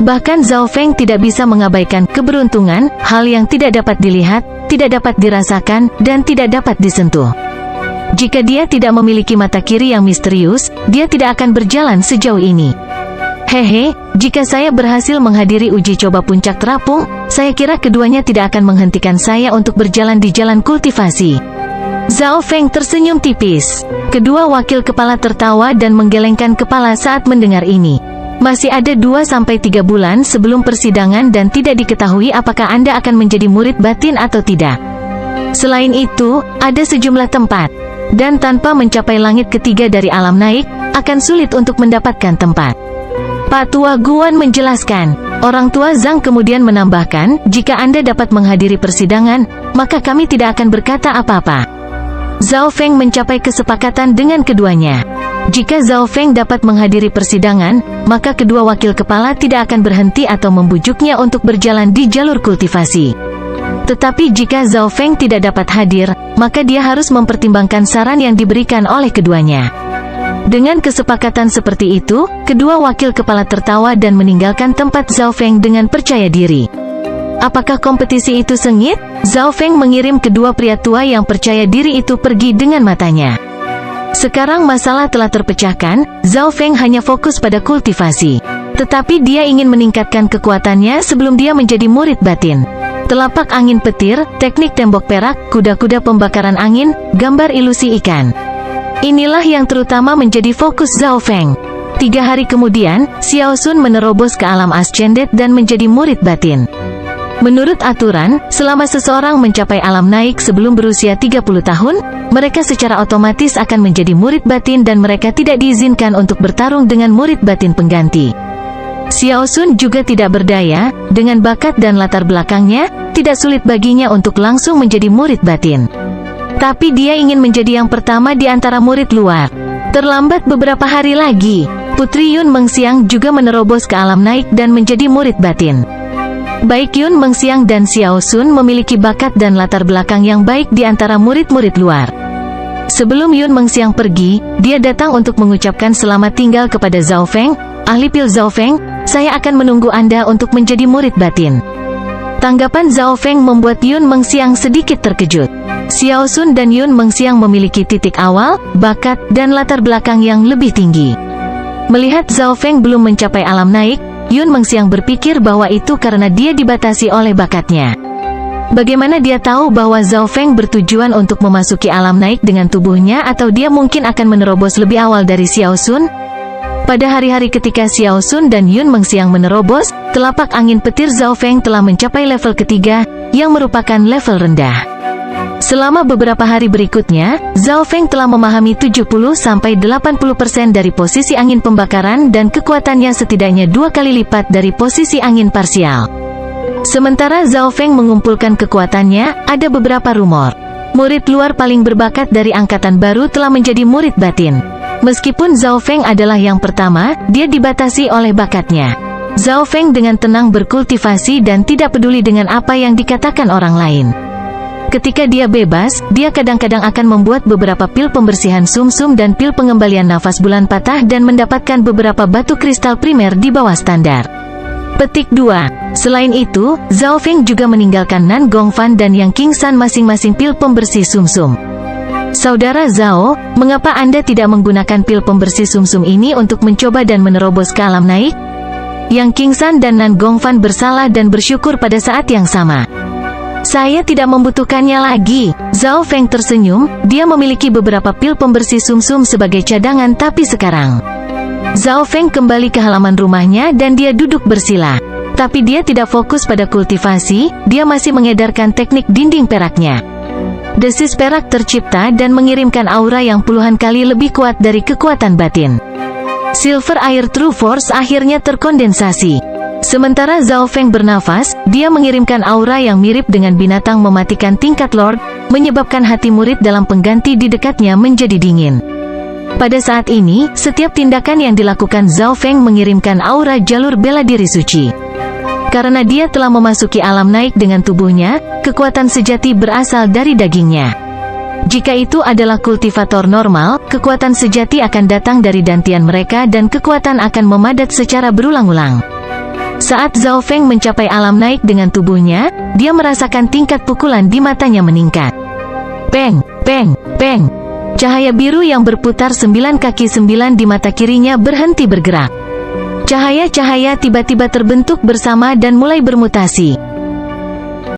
Bahkan Zhao Feng tidak bisa mengabaikan keberuntungan, hal yang tidak dapat dilihat, tidak dapat dirasakan, dan tidak dapat disentuh. Jika dia tidak memiliki mata kiri yang misterius, dia tidak akan berjalan sejauh ini. Hehe, jika saya berhasil menghadiri uji coba puncak terapung, saya kira keduanya tidak akan menghentikan saya untuk berjalan di jalan kultivasi. Zhao Feng tersenyum tipis. Kedua wakil kepala tertawa dan menggelengkan kepala saat mendengar ini. Masih ada 2-3 bulan sebelum persidangan dan tidak diketahui apakah Anda akan menjadi murid batin atau tidak. Selain itu, ada sejumlah tempat. Dan tanpa mencapai langit ketiga dari alam naik, akan sulit untuk mendapatkan tempat. Pak Tua Guan menjelaskan. Orang tua Zhang kemudian menambahkan, jika Anda dapat menghadiri persidangan, maka kami tidak akan berkata apa-apa. Zhao Feng mencapai kesepakatan dengan keduanya. Jika Zhao Feng dapat menghadiri persidangan, maka kedua wakil kepala tidak akan berhenti atau membujuknya untuk berjalan di jalur kultivasi. Tetapi jika Zhao Feng tidak dapat hadir, maka dia harus mempertimbangkan saran yang diberikan oleh keduanya. Dengan kesepakatan seperti itu, kedua wakil kepala tertawa dan meninggalkan tempat Zhao Feng dengan percaya diri. Apakah kompetisi itu sengit? Zhao Feng mengirim kedua pria tua yang percaya diri itu pergi dengan matanya. Sekarang masalah telah terpecahkan, Zhao Feng hanya fokus pada kultivasi. Tetapi dia ingin meningkatkan kekuatannya sebelum dia menjadi murid batin. Telapak angin petir, teknik tembok perak, kuda-kuda pembakaran angin, gambar ilusi ikan. Inilah yang terutama menjadi fokus Zhao Feng. 3 hari kemudian, Xiao Sun menerobos ke alam ascended dan menjadi murid batin. Menurut aturan, selama seseorang mencapai alam naik sebelum berusia 30 tahun, mereka secara otomatis akan menjadi murid batin dan mereka tidak diizinkan untuk bertarung dengan murid batin pengganti. Xiao Sun juga tidak berdaya, dengan bakat dan latar belakangnya, tidak sulit baginya untuk langsung menjadi murid batin. Tapi dia ingin menjadi yang pertama di antara murid luar. Terlambat beberapa hari lagi, Putri Yun Mengxiang juga menerobos ke alam naik dan menjadi murid batin. Baik Yun Mengxiang dan Xiao Sun memiliki bakat dan latar belakang yang baik di antara murid-murid luar. Sebelum Yun Mengxiang pergi, dia datang untuk mengucapkan selamat tinggal kepada Zhao Feng. Ahli pil Zhao Feng, saya akan menunggu Anda untuk menjadi murid batin. Tanggapan Zhao Feng membuat Yun Mengxiang sedikit terkejut. Xiao Sun dan Yun Mengxiang memiliki titik awal, bakat, dan latar belakang yang lebih tinggi. Melihat Zhao Feng belum mencapai alam naik, Yun Mengxiang berpikir bahwa itu karena dia dibatasi oleh bakatnya. Bagaimana dia tahu bahwa Zhao Feng bertujuan untuk memasuki alam naik dengan tubuhnya, atau dia mungkin akan menerobos lebih awal dari Xiao Sun? Pada hari-hari ketika Xiao Sun dan Yun Mengxiang menerobos, telapak angin petir Zhao Feng telah mencapai level ketiga, yang merupakan level rendah. Selama beberapa hari berikutnya, Zhao Feng telah memahami 70-80% dari posisi angin pembakaran dan kekuatannya setidaknya 2 kali lipat dari posisi angin parsial. Sementara Zhao Feng mengumpulkan kekuatannya, ada beberapa rumor. Murid luar paling berbakat dari angkatan baru telah menjadi murid batin. Meskipun Zhao Feng adalah yang pertama, dia dibatasi oleh bakatnya. Zhao Feng dengan tenang berkultivasi dan tidak peduli dengan apa yang dikatakan orang lain. Ketika dia bebas, dia kadang-kadang akan membuat beberapa pil pembersihan sumsum dan pil pengembalian nafas bulan patah dan mendapatkan beberapa batu kristal primer di bawah standar. Petik 2. Selain itu, Zhao Feng juga meninggalkan Nan Gongfan dan Yang Qingsan masing-masing pil pembersih sumsum. Saudara Zhao, mengapa Anda tidak menggunakan pil pembersih sumsum ini untuk mencoba dan menerobos ke alam naik? Yang Qingsan dan Nan Gongfan bersalah dan bersyukur pada saat yang sama. Saya tidak membutuhkannya lagi. Zhao Feng tersenyum, dia memiliki beberapa pil pembersih sumsum sebagai cadangan, tapi sekarang Zhao Feng kembali ke halaman rumahnya dan dia duduk bersila. Tapi dia tidak fokus pada kultivasi, dia masih mengedarkan teknik dinding peraknya. Desis perak tercipta dan mengirimkan aura yang puluhan kali lebih kuat dari kekuatan batin. Silver Air True Force akhirnya terkondensasi. Sementara Zhao Feng bernafas, dia mengirimkan aura yang mirip dengan binatang mematikan tingkat Lord, menyebabkan hati murid dalam pengganti di dekatnya menjadi dingin. Pada saat ini, setiap tindakan yang dilakukan Zhao Feng mengirimkan aura jalur bela diri suci. Karena dia telah memasuki alam naik dengan tubuhnya, kekuatan sejati berasal dari dagingnya. Jika itu adalah kultivator normal, kekuatan sejati akan datang dari dantian mereka dan kekuatan akan memadat secara berulang-ulang. Saat Zhao Feng mencapai alam naik dengan tubuhnya, dia merasakan tingkat pukulan di matanya meningkat. Peng, peng, peng. Cahaya biru yang berputar 9 kaki 9 di mata kirinya berhenti bergerak. Cahaya-cahaya tiba-tiba terbentuk bersama dan mulai bermutasi.